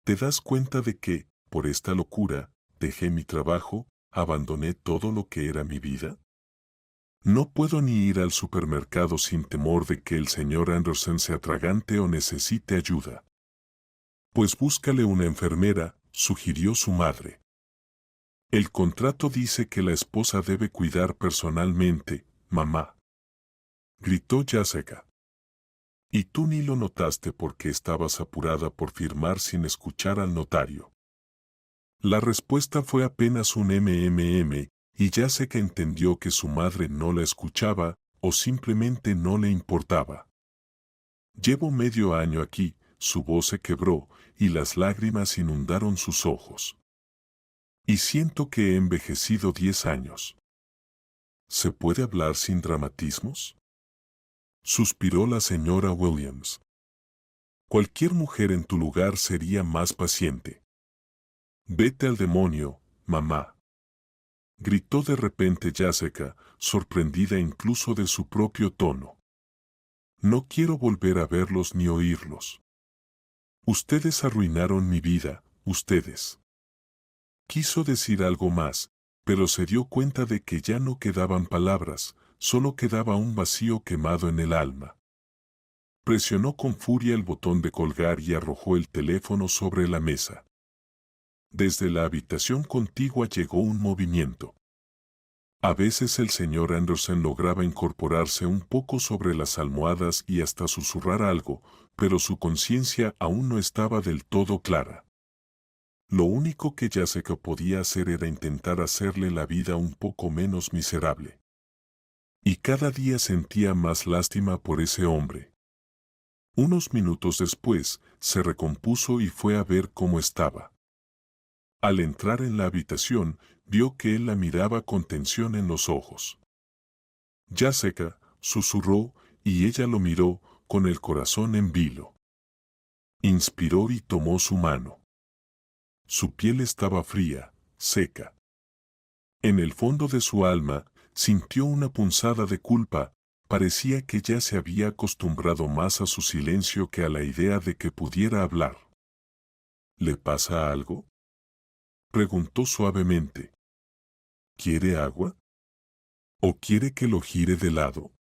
¿Te das cuenta de que, por esta locura, dejé mi trabajo, abandoné todo lo que era mi vida? No puedo ni ir al supermercado sin temor de que el señor Anderson se atragante o necesite ayuda. Pues búscale una enfermera, sugirió su madre. El contrato dice que la esposa debe cuidar personalmente, mamá. Gritó Jessica. Y tú ni lo notaste porque estabas apurada por firmar sin escuchar al notario. La respuesta fue apenas un y Jessica entendió que su madre no la escuchaba o simplemente no le importaba. Llevo medio año aquí, su voz se quebró y las lágrimas inundaron sus ojos. Y siento que he envejecido 10 años. ¿Se puede hablar sin dramatismos? Suspiró la señora Williams. Cualquier mujer en tu lugar sería más paciente. Vete al demonio, mamá. Gritó de repente Jessica, sorprendida incluso de su propio tono. No quiero volver a verlos ni oírlos. Ustedes arruinaron mi vida, ustedes. Quiso decir algo más, pero se dio cuenta de que ya no quedaban palabras, solo quedaba un vacío quemado en el alma. Presionó con furia el botón de colgar y arrojó el teléfono sobre la mesa. Desde la habitación contigua llegó un movimiento. A veces el señor Anderson lograba incorporarse un poco sobre las almohadas y hasta susurrar algo, pero su conciencia aún no estaba del todo clara. Lo único que Jessica podía hacer era intentar hacerle la vida un poco menos miserable. Y cada día sentía más lástima por ese hombre. Unos minutos después, se recompuso y fue a ver cómo estaba. Al entrar en la habitación, vio que él la miraba con tensión en los ojos. Jessica, susurró, y ella lo miró, con el corazón en vilo. Inspiró y tomó su mano. Su piel estaba fría, seca. En el fondo de su alma, sintió una punzada de culpa. Parecía que ya se había acostumbrado más a su silencio que a la idea de que pudiera hablar. ¿Le pasa algo?, preguntó suavemente. ¿Quiere agua? ¿O quiere que lo gire de lado?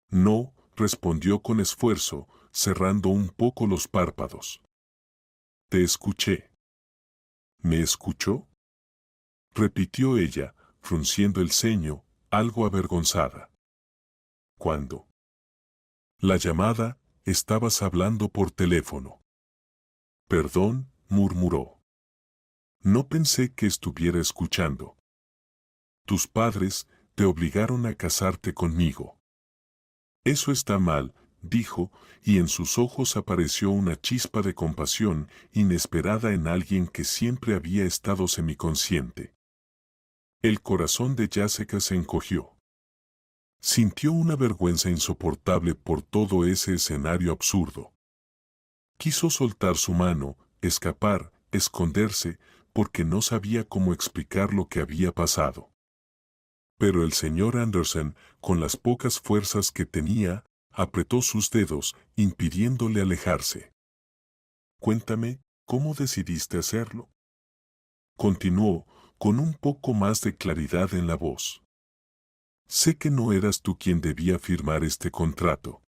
No, respondió con esfuerzo, cerrando un poco los párpados. Te escuché. ¿Me escuchó?, repitió ella, frunciendo el ceño, algo avergonzada. ¿Cuándo? La llamada, estabas hablando por teléfono. Perdón, murmuró. No pensé que estuviera escuchando. Tus padres te obligaron a casarte conmigo. Eso está mal, dijo, y en sus ojos apareció una chispa de compasión inesperada en alguien que siempre había estado semiconsciente. El corazón de Jessica se encogió. Sintió una vergüenza insoportable por todo ese escenario absurdo. Quiso soltar su mano, escapar, esconderse, porque no sabía cómo explicar lo que había pasado. Pero el señor Anderson, con las pocas fuerzas que tenía, apretó sus dedos, impidiéndole alejarse. Cuéntame, ¿cómo decidiste hacerlo?, continuó, con un poco más de claridad en la voz. Sé que no eras tú quien debía firmar este contrato.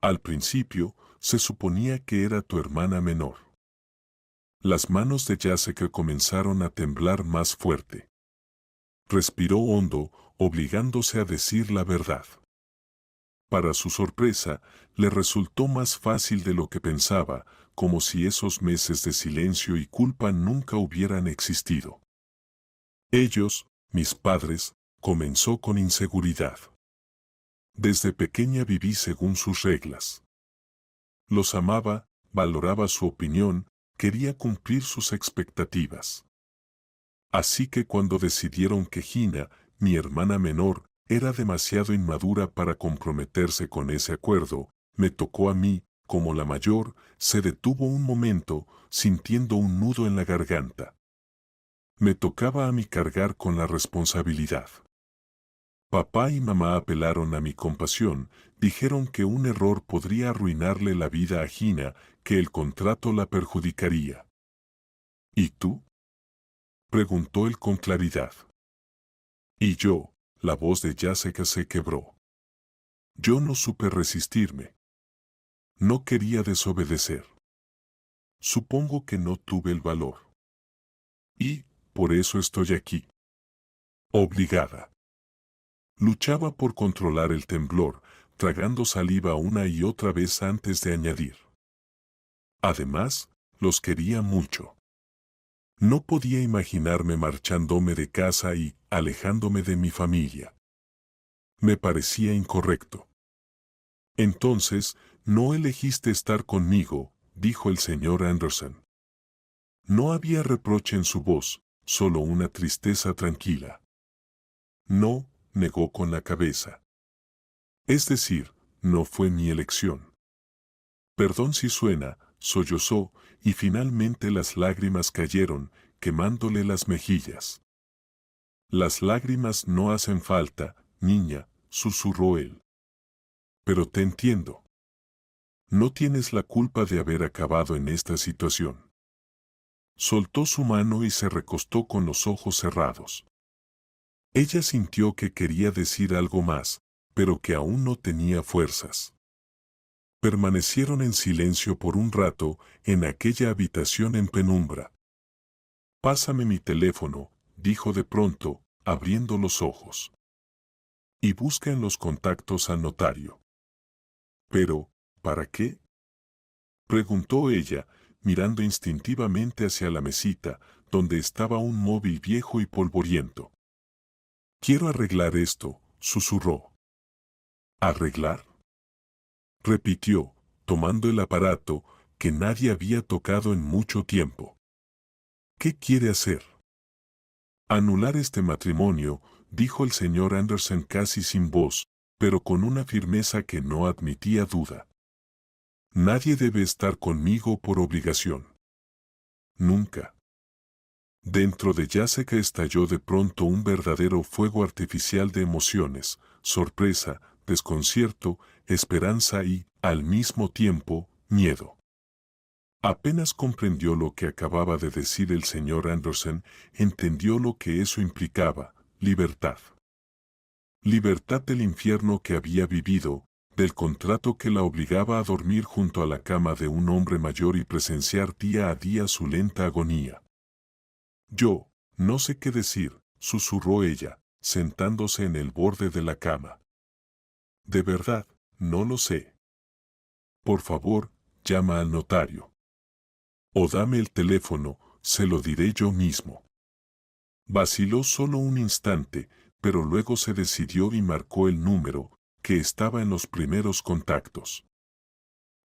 Al principio, se suponía que era tu hermana menor. Las manos de Jessica comenzaron a temblar más fuerte. Respiró hondo, obligándose a decir la verdad. Para su sorpresa, le resultó más fácil de lo que pensaba, como si esos meses de silencio y culpa nunca hubieran existido. Ellos, mis padres, comenzó con inseguridad. Desde pequeña viví según sus reglas. Los amaba, valoraba su opinión, quería cumplir sus expectativas. Así que cuando decidieron que Gina, mi hermana menor, era demasiado inmadura para comprometerse con ese acuerdo, me tocó a mí, como la mayor. Se detuvo un momento, sintiendo un nudo en la garganta. Me tocaba a mí cargar con la responsabilidad. Papá y mamá apelaron a mi compasión, dijeron que un error podría arruinarle la vida a Gina, que el contrato la perjudicaría. ¿Y tú?, preguntó él con claridad. Y yo, la voz de Jessica se quebró. Yo no supe resistirme. No quería desobedecer. Supongo que no tuve el valor. Y, por eso estoy aquí. Obligada. Luchaba por controlar el temblor, tragando saliva una y otra vez antes de añadir. Además, los quería mucho. No podía imaginarme marchándome de casa y alejándome de mi familia. Me parecía incorrecto. Entonces, no elegiste estar conmigo, dijo el señor Anderson. No había reproche en su voz, solo una tristeza tranquila. No, negó con la cabeza. Es decir, no fue mi elección. Perdón si suena, sollozó, y finalmente las lágrimas cayeron, quemándole las mejillas. Las lágrimas no hacen falta, niña, susurró él. Pero te entiendo. No tienes la culpa de haber acabado en esta situación. Soltó su mano y se recostó con los ojos cerrados. Ella sintió que quería decir algo más, pero que aún no tenía fuerzas. Permanecieron en silencio por un rato en aquella habitación en penumbra. Pásame mi teléfono, dijo de pronto, abriendo los ojos. Y busca en los contactos al notario. Pero, ¿para qué?, preguntó ella, mirando instintivamente hacia la mesita, donde estaba un móvil viejo y polvoriento. Quiero arreglar esto, susurró. ¿Arreglar?, repitió, tomando el aparato que nadie había tocado en mucho tiempo. ¿Qué quiere hacer? Anular este matrimonio, dijo el señor Anderson casi sin voz, pero con una firmeza que no admitía duda. Nadie debe estar conmigo por obligación. Nunca. Dentro de Jessica estalló de pronto un verdadero fuego artificial de emociones, sorpresa, desconcierto, esperanza y, al mismo tiempo, miedo. Apenas comprendió lo que acababa de decir el señor Anderson, entendió lo que eso implicaba: libertad. Libertad del infierno que había vivido, del contrato que la obligaba a dormir junto a la cama de un hombre mayor y presenciar día a día su lenta agonía. Yo, no sé qué decir, susurró ella, sentándose en el borde de la cama. De verdad, no lo sé. Por favor, llama al notario. O dame el teléfono, se lo diré yo mismo. Vaciló solo un instante, pero luego se decidió y marcó el número, que estaba en los primeros contactos.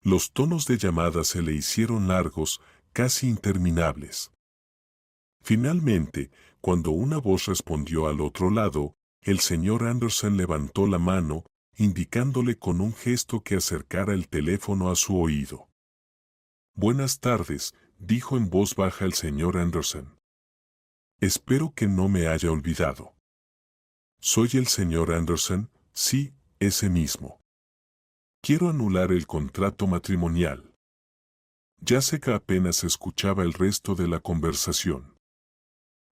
Los tonos de llamada se le hicieron largos, casi interminables. Finalmente, cuando una voz respondió al otro lado, el señor Anderson levantó la mano, indicándole con un gesto que acercara el teléfono a su oído. Buenas tardes, dijo en voz baja el señor Anderson. Espero que no me haya olvidado. Soy el señor Anderson, sí, ese mismo. Quiero anular el contrato matrimonial. Jessica apenas escuchaba el resto de la conversación.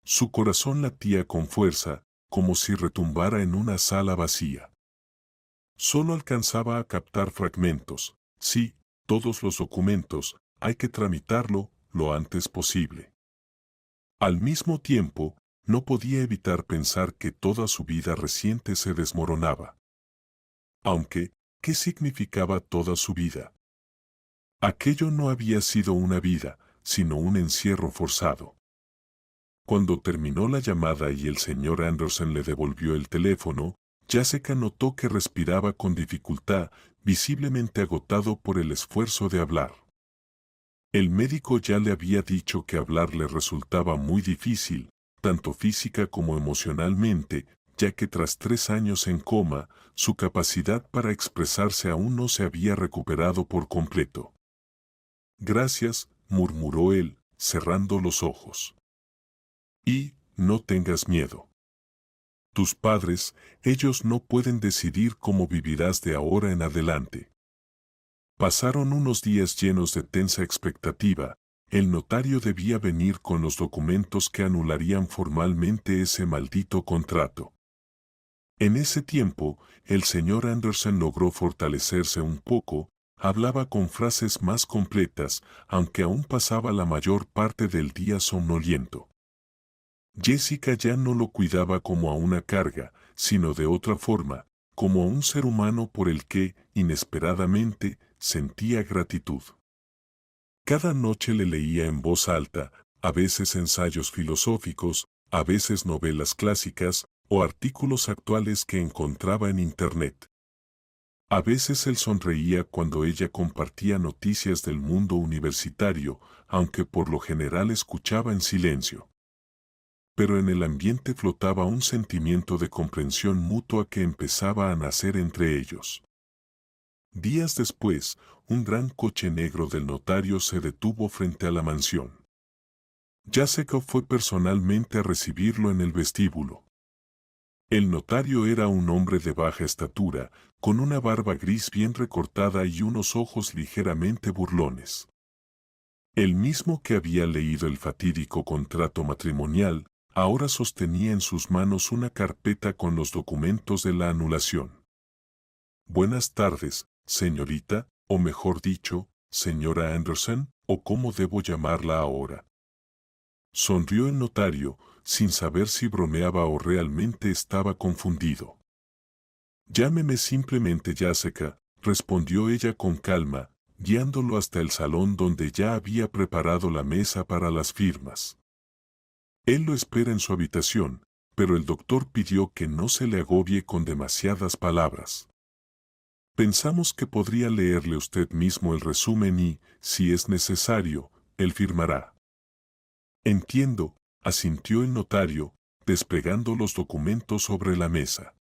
Su corazón latía con fuerza, como si retumbara en una sala vacía. Solo alcanzaba a captar fragmentos. Sí, todos los documentos, hay que tramitarlo lo antes posible. Al mismo tiempo, no podía evitar pensar que toda su vida reciente se desmoronaba. Aunque, ¿qué significaba toda su vida? Aquello no había sido una vida, sino un encierro forzado. Cuando terminó la llamada y el señor Anderson le devolvió el teléfono, Jessica notó que respiraba con dificultad, visiblemente agotado por el esfuerzo de hablar. El médico ya le había dicho que hablar le resultaba muy difícil, tanto física como emocionalmente, ya que tras 3 años en coma, su capacidad para expresarse aún no se había recuperado por completo. Gracias, murmuró él, cerrando los ojos. Y, no tengas miedo. Tus padres, ellos no pueden decidir cómo vivirás de ahora en adelante. Pasaron unos días llenos de tensa expectativa. El notario debía venir con los documentos que anularían formalmente ese maldito contrato. En ese tiempo, el señor Anderson logró fortalecerse un poco, hablaba con frases más completas, aunque aún pasaba la mayor parte del día somnoliento. Jessica ya no lo cuidaba como a una carga, sino de otra forma, como a un ser humano por el que, inesperadamente, sentía gratitud. Cada noche le leía en voz alta, a veces ensayos filosóficos, a veces novelas clásicas o artículos actuales que encontraba en Internet. A veces él sonreía cuando ella compartía noticias del mundo universitario, aunque por lo general escuchaba en silencio. Pero en el ambiente flotaba un sentimiento de comprensión mutua que empezaba a nacer entre ellos. Días después, un gran coche negro del notario se detuvo frente a la mansión. Jessica fue personalmente a recibirlo en el vestíbulo. El notario era un hombre de baja estatura, con una barba gris bien recortada y unos ojos ligeramente burlones. El mismo que había leído el fatídico contrato matrimonial, ahora sostenía en sus manos una carpeta con los documentos de la anulación. Buenas tardes, señorita, o mejor dicho, señora Anderson, o cómo debo llamarla ahora. Sonrió el notario, sin saber si bromeaba o realmente estaba confundido. Llámeme simplemente Jessica, respondió ella con calma, guiándolo hasta el salón donde ya había preparado la mesa para las firmas. Él lo espera en su habitación, pero el doctor pidió que no se le agobie con demasiadas palabras. Pensamos que podría leerle usted mismo el resumen y, si es necesario, él firmará. Entiendo, asintió el notario, desplegando los documentos sobre la mesa.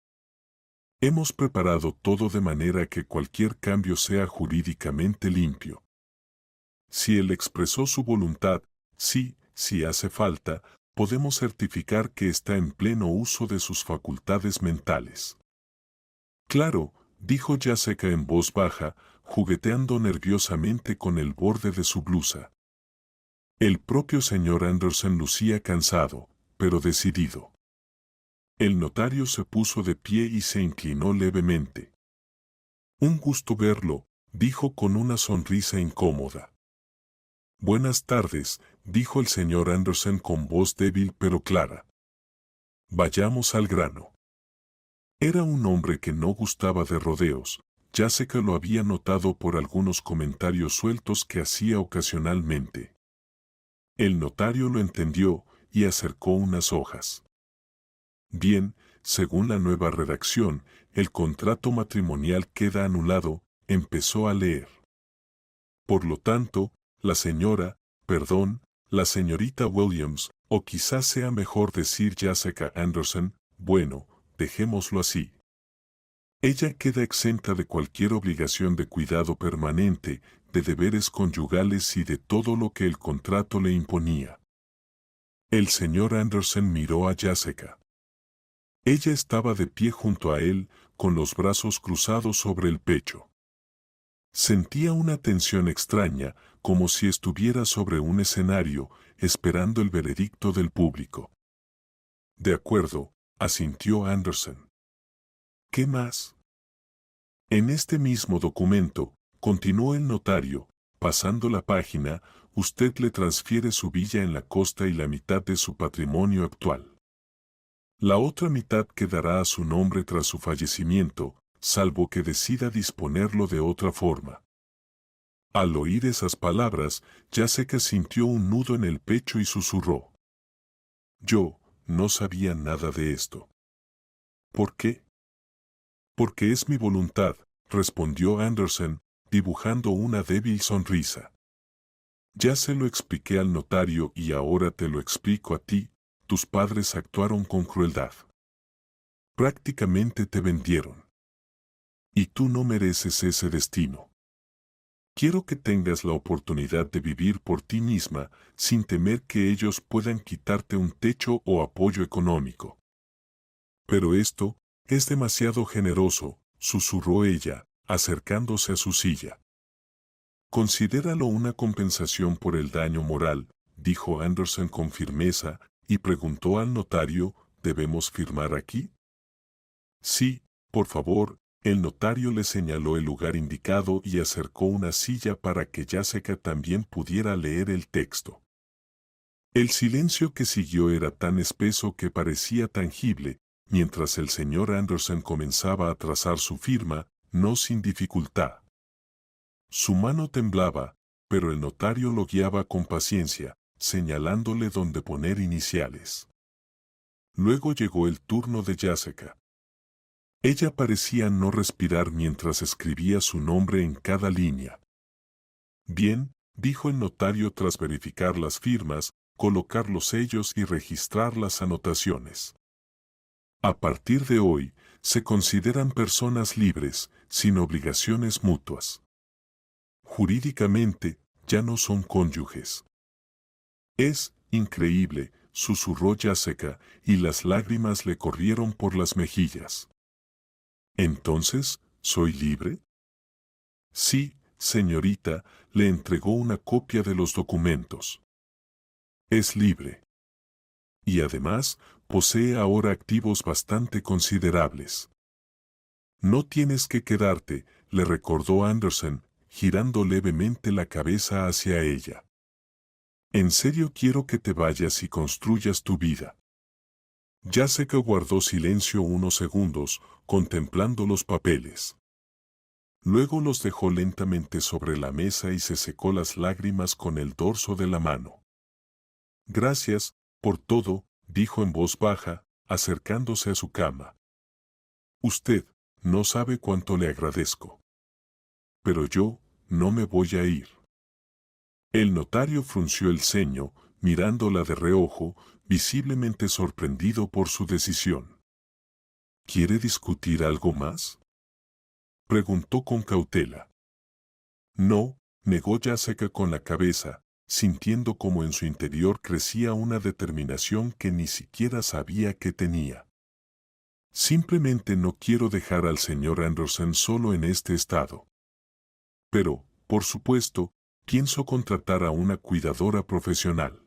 Hemos preparado todo de manera que cualquier cambio sea jurídicamente limpio. Si él expresó su voluntad, sí, si hace falta, podemos certificar que está en pleno uso de sus facultades mentales. Claro, dijo Jessica en voz baja, jugueteando nerviosamente con el borde de su blusa. El propio señor Anderson lucía cansado, pero decidido. El notario se puso de pie y se inclinó levemente. Un gusto verlo, dijo con una sonrisa incómoda. Buenas tardes, dijo el señor Anderson con voz débil pero clara. Vayamos al grano. Era un hombre que no gustaba de rodeos, ya sé que lo había notado por algunos comentarios sueltos que hacía ocasionalmente. El notario lo entendió y acercó unas hojas. Bien, según la nueva redacción, el contrato matrimonial queda anulado, empezó a leer. Por lo tanto, la señorita Williams, o quizás sea mejor decir Jessica Anderson, bueno, dejémoslo así. Ella queda exenta de cualquier obligación de cuidado permanente, de deberes conyugales y de todo lo que el contrato le imponía. El señor Anderson miró a Jessica. Ella estaba de pie junto a él, con los brazos cruzados sobre el pecho. Sentía una tensión extraña, como si estuviera sobre un escenario, esperando el veredicto del público. De acuerdo, asintió Anderson. ¿Qué más? En este mismo documento, continuó el notario, pasando la página, usted le transfiere su villa en la costa y la mitad de su patrimonio actual. La otra mitad quedará a su nombre tras su fallecimiento, salvo que decida disponerlo de otra forma. Al oír esas palabras, Jessica sintió un nudo en el pecho y susurró. Yo no sabía nada de esto. ¿Por qué? Porque es mi voluntad, respondió Anderson, dibujando una débil sonrisa. Ya se lo expliqué al notario y ahora te lo explico a ti, tus padres actuaron con crueldad. Prácticamente te vendieron. Y tú no mereces ese destino. Quiero que tengas la oportunidad de vivir por ti misma, sin temer que ellos puedan quitarte un techo o apoyo económico. Pero esto es demasiado generoso, susurró ella, acercándose a su silla. Considéralo una compensación por el daño moral, dijo Anderson con firmeza, y preguntó al notario, ¿debemos firmar aquí? Sí, por favor. El notario le señaló el lugar indicado y acercó una silla para que Jessica también pudiera leer el texto. El silencio que siguió era tan espeso que parecía tangible, mientras el señor Anderson comenzaba a trazar su firma, no sin dificultad. Su mano temblaba, pero el notario lo guiaba con paciencia, señalándole dónde poner iniciales. Luego llegó el turno de Jessica. Ella parecía no respirar mientras escribía su nombre en cada línea. Bien, dijo el notario tras verificar las firmas, colocar los sellos y registrar las anotaciones. A partir de hoy, se consideran personas libres, sin obligaciones mutuas. Jurídicamente, ya no son cónyuges. Es increíble, susurró Jessica, y las lágrimas le corrieron por las mejillas. ¿Entonces, soy libre? Sí, señorita, le entregó una copia de los documentos. Es libre. Y además, posee ahora activos bastante considerables. No tienes que quedarte, le recordó Anderson, girando levemente la cabeza hacia ella. En serio quiero que te vayas y construyas tu vida. Jessica guardó silencio unos segundos, contemplando los papeles. Luego los dejó lentamente sobre la mesa y se secó las lágrimas con el dorso de la mano. Gracias, por todo, dijo en voz baja, acercándose a su cama. Usted no sabe cuánto le agradezco. pero yo no me voy a ir. El notario frunció el ceño, mirándola de reojo, visiblemente sorprendido por su decisión. ¿Quiere discutir algo más?, preguntó con cautela. No, negó Jessica con la cabeza, sintiendo como en su interior crecía una determinación que ni siquiera sabía que tenía. Simplemente no quiero dejar al señor Anderson solo en este estado. Pero, por supuesto, pienso contratar a una cuidadora profesional.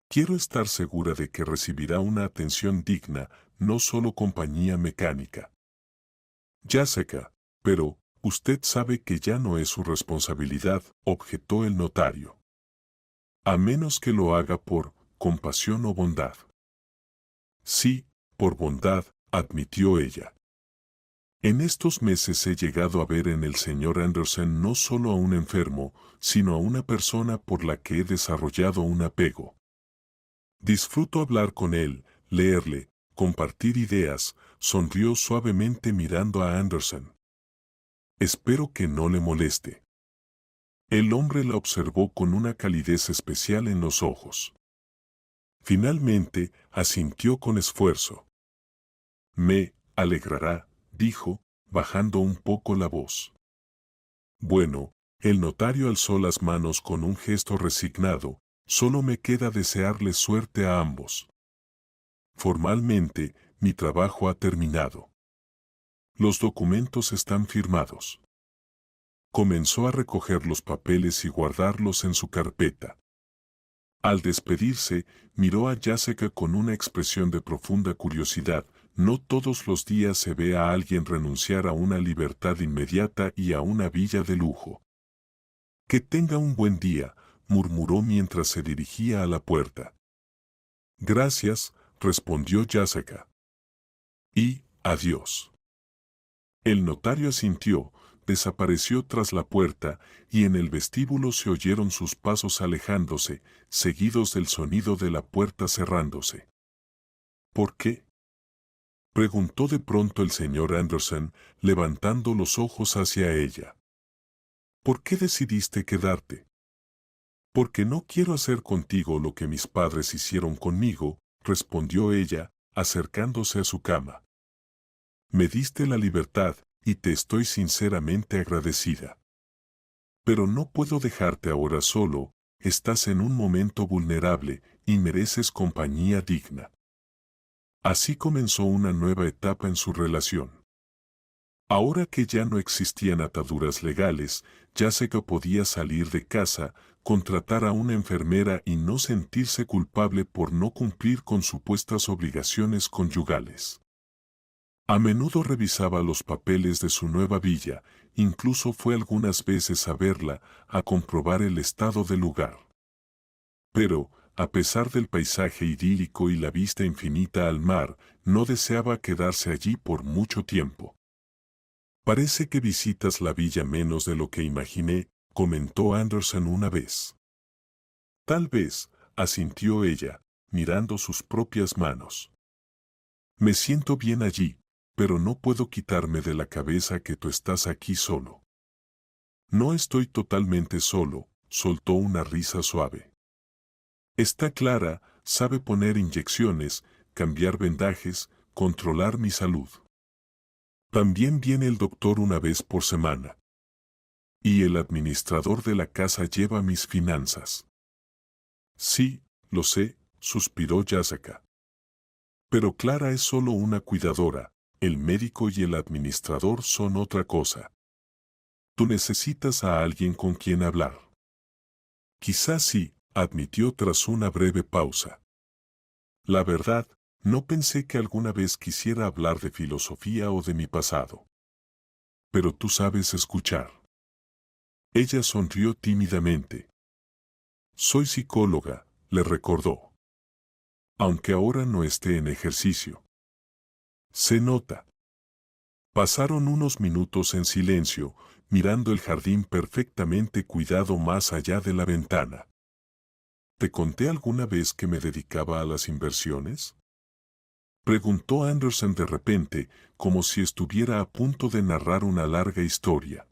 Quiero estar segura de que recibirá una atención digna, no solo compañía mecánica. Jessica, pero, usted sabe que ya no es su responsabilidad, objetó el notario. A menos que lo haga por compasión o bondad. Sí, por bondad, admitió ella. En estos meses he llegado a ver en el señor Anderson no solo a un enfermo, sino a una persona por la que he desarrollado un apego. Disfruto hablar con él, leerle, compartir ideas, sonrió suavemente mirando a Anderson. Espero que no le moleste. El hombre la observó con una calidez especial en los ojos. Finalmente, asintió con esfuerzo. Me alegrará, dijo, bajando un poco la voz. Bueno, el notario alzó las manos con un gesto resignado, solo me queda desearle suerte a ambos. Formalmente, mi trabajo ha terminado. Los documentos están firmados. Comenzó a recoger los papeles y guardarlos en su carpeta. Al despedirse, miró a Jessica con una expresión de profunda curiosidad. No todos los días se ve a alguien renunciar a una libertad inmediata y a una villa de lujo. Que tenga un buen día, murmuró mientras se dirigía a la puerta. Gracias, respondió Jessica. Y, adiós. El notario asintió, desapareció tras la puerta, y en el vestíbulo se oyeron sus pasos alejándose, seguidos del sonido de la puerta cerrándose. ¿Por qué?, preguntó de pronto el señor Anderson, levantando los ojos hacia ella. ¿Por qué decidiste quedarte? Porque no quiero hacer contigo lo que mis padres hicieron conmigo, respondió ella, acercándose a su cama. Me diste la libertad, y te estoy sinceramente agradecida. Pero no puedo dejarte ahora solo, estás en un momento vulnerable, y mereces compañía digna. Así comenzó una nueva etapa en su relación. Ahora que ya no existían ataduras legales, Jessica podía salir de casa, contratar a una enfermera y no sentirse culpable por no cumplir con supuestas obligaciones conyugales. A menudo revisaba los papeles de su nueva villa, incluso fue algunas veces a verla, a comprobar el estado del lugar. Pero, a pesar del paisaje idílico y la vista infinita al mar, no deseaba quedarse allí por mucho tiempo. Parece que visitas la villa menos de lo que imaginé, comentó Anderson una vez. Tal vez, asintió ella, mirando sus propias manos. Me siento bien allí, pero no puedo quitarme de la cabeza que tú estás aquí solo. No estoy totalmente solo, soltó una risa suave. Está Clara, sabe poner inyecciones, cambiar vendajes, controlar mi salud. También viene el doctor una vez por semana. Y el administrador de la casa lleva mis finanzas. Sí, lo sé, suspiró Jessica. Pero Clara es solo una cuidadora, el médico y el administrador son otra cosa. Tú necesitas a alguien con quien hablar. Quizás sí, admitió tras una breve pausa. La verdad, no pensé que alguna vez quisiera hablar de filosofía o de mi pasado. Pero tú sabes escuchar. Ella sonrió tímidamente. Soy psicóloga, le recordó. Aunque ahora no esté en ejercicio. Se nota. Pasaron unos minutos en silencio, mirando el jardín perfectamente cuidado más allá de la ventana. ¿Te conté alguna vez que me dedicaba a las inversiones?, preguntó Anderson de repente, como si estuviera a punto de narrar una larga historia.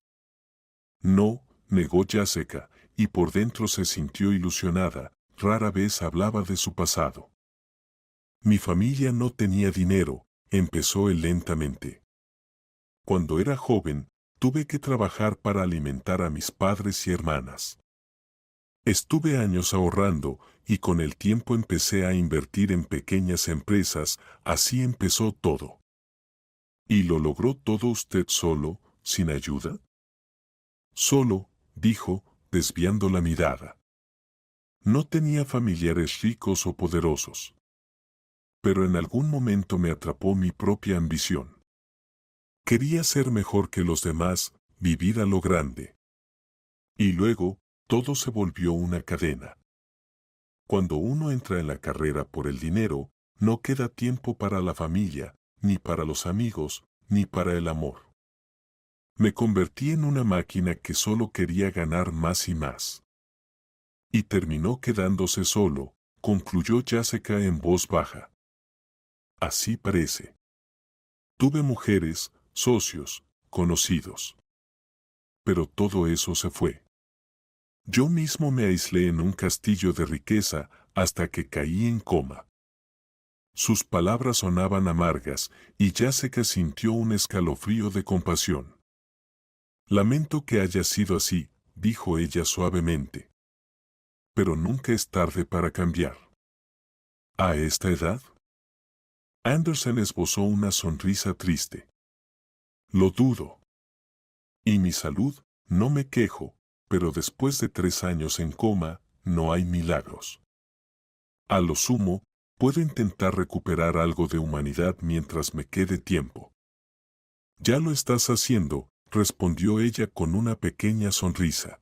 No, negó Jessica, y por dentro se sintió ilusionada, rara vez hablaba de su pasado. Mi familia no tenía dinero, empezó él lentamente. Cuando era joven, tuve que trabajar para alimentar a mis padres y hermanas. Estuve años ahorrando, y con el tiempo empecé a invertir en pequeñas empresas, así empezó todo. ¿Y lo logró todo usted solo, sin ayuda? Solo, dijo, desviando la mirada. No tenía familiares ricos o poderosos. Pero en algún momento me atrapó mi propia ambición. Quería ser mejor que los demás, vivir a lo grande. Y luego, todo se volvió una cadena. Cuando uno entra en la carrera por el dinero, no queda tiempo para la familia, ni para los amigos, ni para el amor. Me convertí en una máquina que solo quería ganar más y más. Y terminó quedándose solo, concluyó Jessica en voz baja. Así parece. Tuve mujeres, socios, conocidos. Pero todo eso se fue. Yo mismo me aislé en un castillo de riqueza hasta que caí en coma. Sus palabras sonaban amargas y Jessica sintió un escalofrío de compasión. Lamento que haya sido así, dijo ella suavemente. Pero nunca es tarde para cambiar. ¿A esta edad? Anderson esbozó una sonrisa triste. Lo dudo. Y mi salud, no me quejo, pero después de 3 años en coma, no hay milagros. A lo sumo, puedo intentar recuperar algo de humanidad mientras me quede tiempo. Ya lo estás haciendo, respondió ella con una pequeña sonrisa.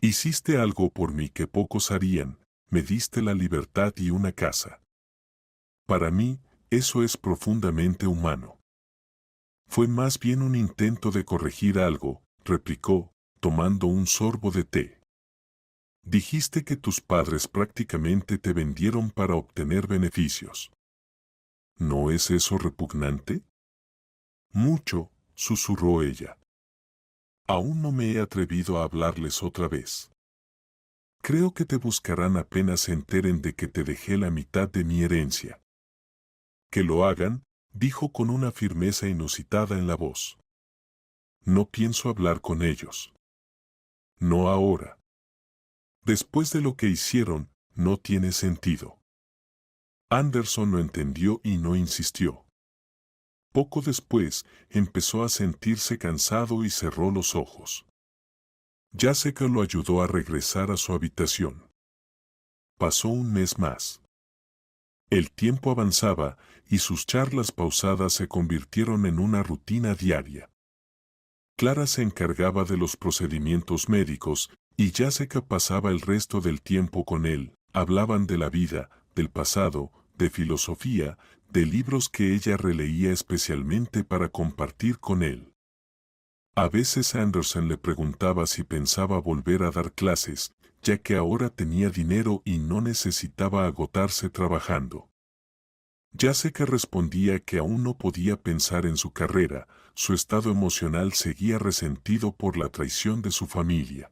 Hiciste algo por mí que pocos harían, me diste la libertad y una casa. Para mí, eso es profundamente humano. Fue más bien un intento de corregir algo, replicó, tomando un sorbo de té. Dijiste que tus padres prácticamente te vendieron para obtener beneficios. ¿No es eso repugnante? Mucho, susurró ella. Aún no me he atrevido a hablarles otra vez. Creo que te buscarán apenas se enteren de que te dejé la mitad de mi herencia. Que lo hagan, dijo con una firmeza inusitada en la voz. No pienso hablar con ellos. No ahora. Después de lo que hicieron, no tiene sentido. Anderson lo entendió y no insistió. Poco después, empezó a sentirse cansado y cerró los ojos. Jessica lo ayudó a regresar a su habitación. Pasó un mes más. El tiempo avanzaba y sus charlas pausadas se convirtieron en una rutina diaria. Clara se encargaba de los procedimientos médicos y Jessica pasaba el resto del tiempo con él. Hablaban de la vida, del pasado, de filosofía, de libros que ella releía especialmente para compartir con él. A veces Anderson le preguntaba si pensaba volver a dar clases, ya que ahora tenía dinero y no necesitaba agotarse trabajando. Jessica respondía que aún no podía pensar en su carrera, su estado emocional seguía resentido por la traición de su familia.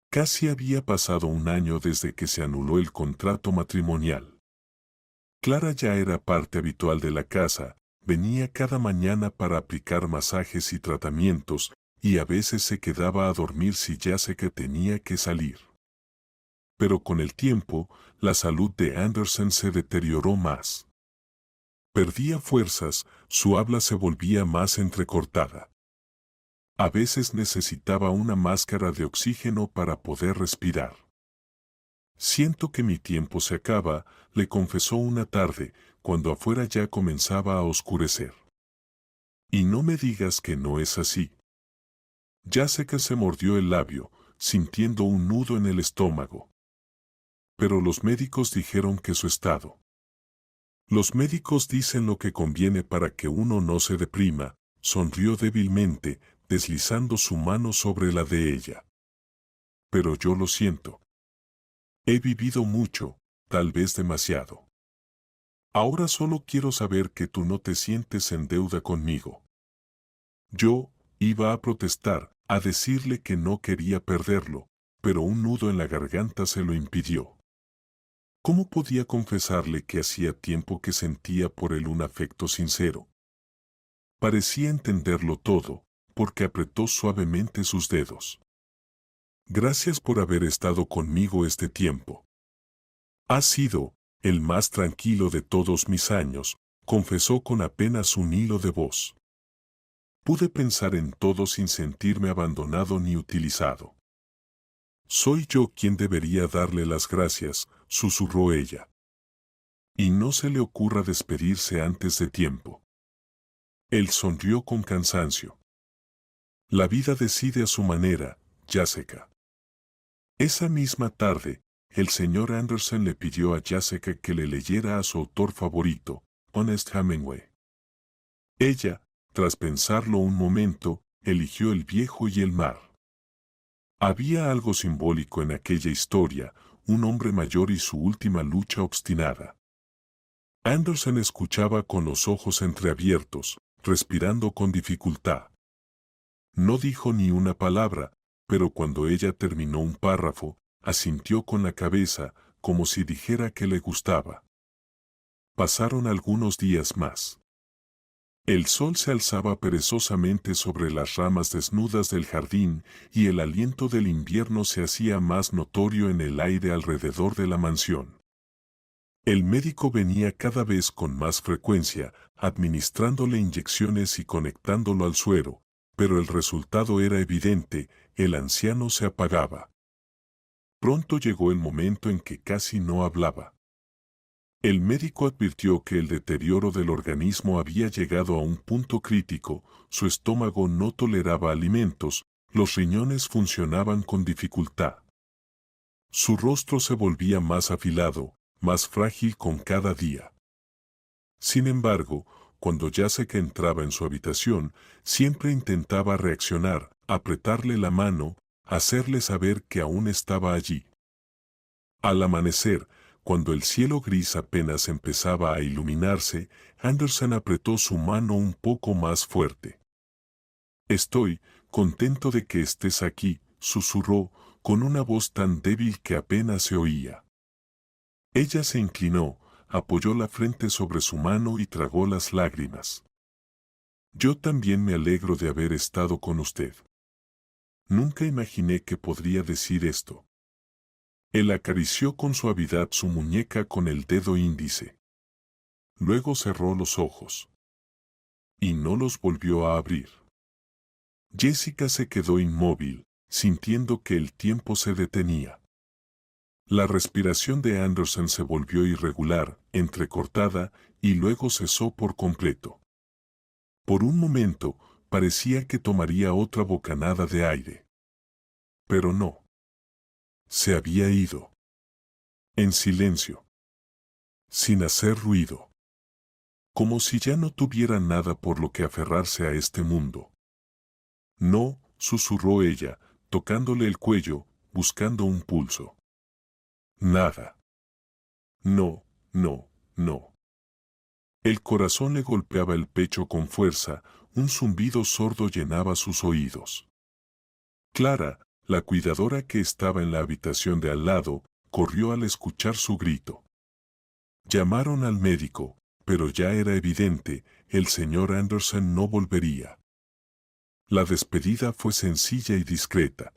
Casi había pasado un año desde que se anuló el contrato matrimonial. Clara ya era parte habitual de la casa, venía cada mañana para aplicar masajes y tratamientos, y a veces se quedaba a dormir si Jessica tenía que salir. Pero con el tiempo, la salud de Anderson se deterioró más. Perdía fuerzas, su habla se volvía más entrecortada. A veces necesitaba una máscara de oxígeno para poder respirar. Siento que mi tiempo se acaba, le confesó una tarde, cuando afuera ya comenzaba a oscurecer. Y no me digas que no es así. Jessica se mordió el labio, sintiendo un nudo en el estómago. Pero los médicos dijeron que su estado. Los médicos dicen lo que conviene para que uno no se deprima, sonrió débilmente, deslizando su mano sobre la de ella. Pero yo lo siento. He vivido mucho, tal vez demasiado. Ahora solo quiero saber que tú no te sientes en deuda conmigo. Yo, Iba a protestar, a decirle que no quería perderlo, pero un nudo en la garganta se lo impidió. ¿Cómo podía confesarle que hacía tiempo que sentía por él un afecto sincero? Parecía entenderlo todo, porque apretó suavemente sus dedos. Gracias por haber estado conmigo este tiempo. Ha sido el más tranquilo de todos mis años, confesó con apenas un hilo de voz. Pude pensar en todo sin sentirme abandonado ni utilizado. Soy yo quien debería darle las gracias, susurró ella. Y no se le ocurra despedirse antes de tiempo. Él sonrió con cansancio. La vida decide a su manera, Jessica. Esa misma tarde, el señor Anderson le pidió a Jessica que le leyera a su autor favorito, Ernest Hemingway. Ella, tras pensarlo un momento, eligió El viejo y el mar. Había algo simbólico en aquella historia, un hombre mayor y su última lucha obstinada. Anderson escuchaba con los ojos entreabiertos, respirando con dificultad. No dijo ni una palabra, pero cuando ella terminó un párrafo, asintió con la cabeza, como si dijera que le gustaba. Pasaron algunos días más. El sol se alzaba perezosamente sobre las ramas desnudas del jardín y el aliento del invierno se hacía más notorio en el aire alrededor de la mansión. El médico venía cada vez con más frecuencia, administrándole inyecciones y conectándolo al suero, pero el resultado era evidente, el anciano se apagaba. Pronto llegó el momento en que casi no hablaba. El médico advirtió que el deterioro del organismo había llegado a un punto crítico, su estómago no toleraba alimentos, los riñones funcionaban con dificultad. Su rostro se volvía más afilado, más frágil con cada día. Sin embargo, cuando Jessica entraba en su habitación, siempre intentaba reaccionar, apretarle la mano, hacerle saber que aún estaba allí. Al amanecer, cuando el cielo gris apenas empezaba a iluminarse, Anderson apretó su mano un poco más fuerte. «Estoy contento de que estés aquí», susurró, con una voz tan débil que apenas se oía. Ella se inclinó, apoyó la frente sobre su mano y tragó las lágrimas. «Yo también me alegro de haber estado con usted. Nunca imaginé que podría decir esto». Él acarició con suavidad su muñeca con el dedo índice. Luego cerró los ojos. Y no los volvió a abrir. Jessica se quedó inmóvil, sintiendo que el tiempo se detenía. La respiración de Anderson se volvió irregular, entrecortada, y luego cesó por completo. Por un momento, parecía que tomaría otra bocanada de aire. Pero no. Se había ido. En silencio. Sin hacer ruido. Como si ya no tuviera nada por lo que aferrarse a este mundo. «No», susurró ella, tocándole el cuello, buscando un pulso. «Nada. No, no, no». El corazón le golpeaba el pecho con fuerza, un zumbido sordo llenaba sus oídos. Clara, la cuidadora que estaba en la habitación de al lado, corrió al escuchar su grito. Llamaron al médico, pero ya era evidente, el señor Anderson no volvería. La despedida fue sencilla y discreta.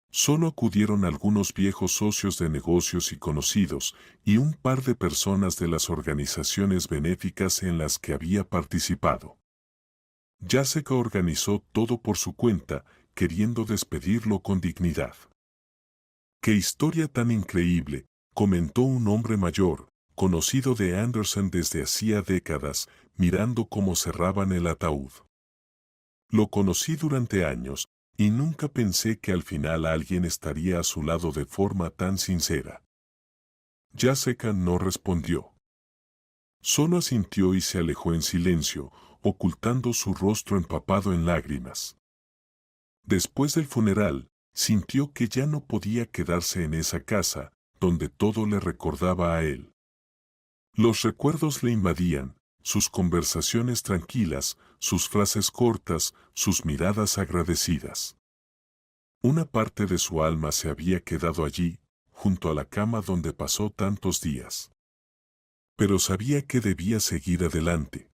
Solo acudieron algunos viejos socios de negocios y conocidos, y un par de personas de las organizaciones benéficas en las que había participado. Jessica organizó todo por su cuenta, queriendo despedirlo con dignidad. «Qué historia tan increíble», comentó un hombre mayor, conocido de Anderson desde hacía décadas, mirando cómo cerraban el ataúd. «Lo conocí durante años, y nunca pensé que al final alguien estaría a su lado de forma tan sincera». Jessica no respondió. Solo asintió y se alejó en silencio, ocultando su rostro empapado en lágrimas. Después del funeral, sintió que ya no podía quedarse en esa casa, donde todo le recordaba a él. Los recuerdos le invadían, sus conversaciones tranquilas, sus frases cortas, sus miradas agradecidas. Una parte de su alma se había quedado allí, junto a la cama donde pasó tantos días. Pero sabía que debía seguir adelante.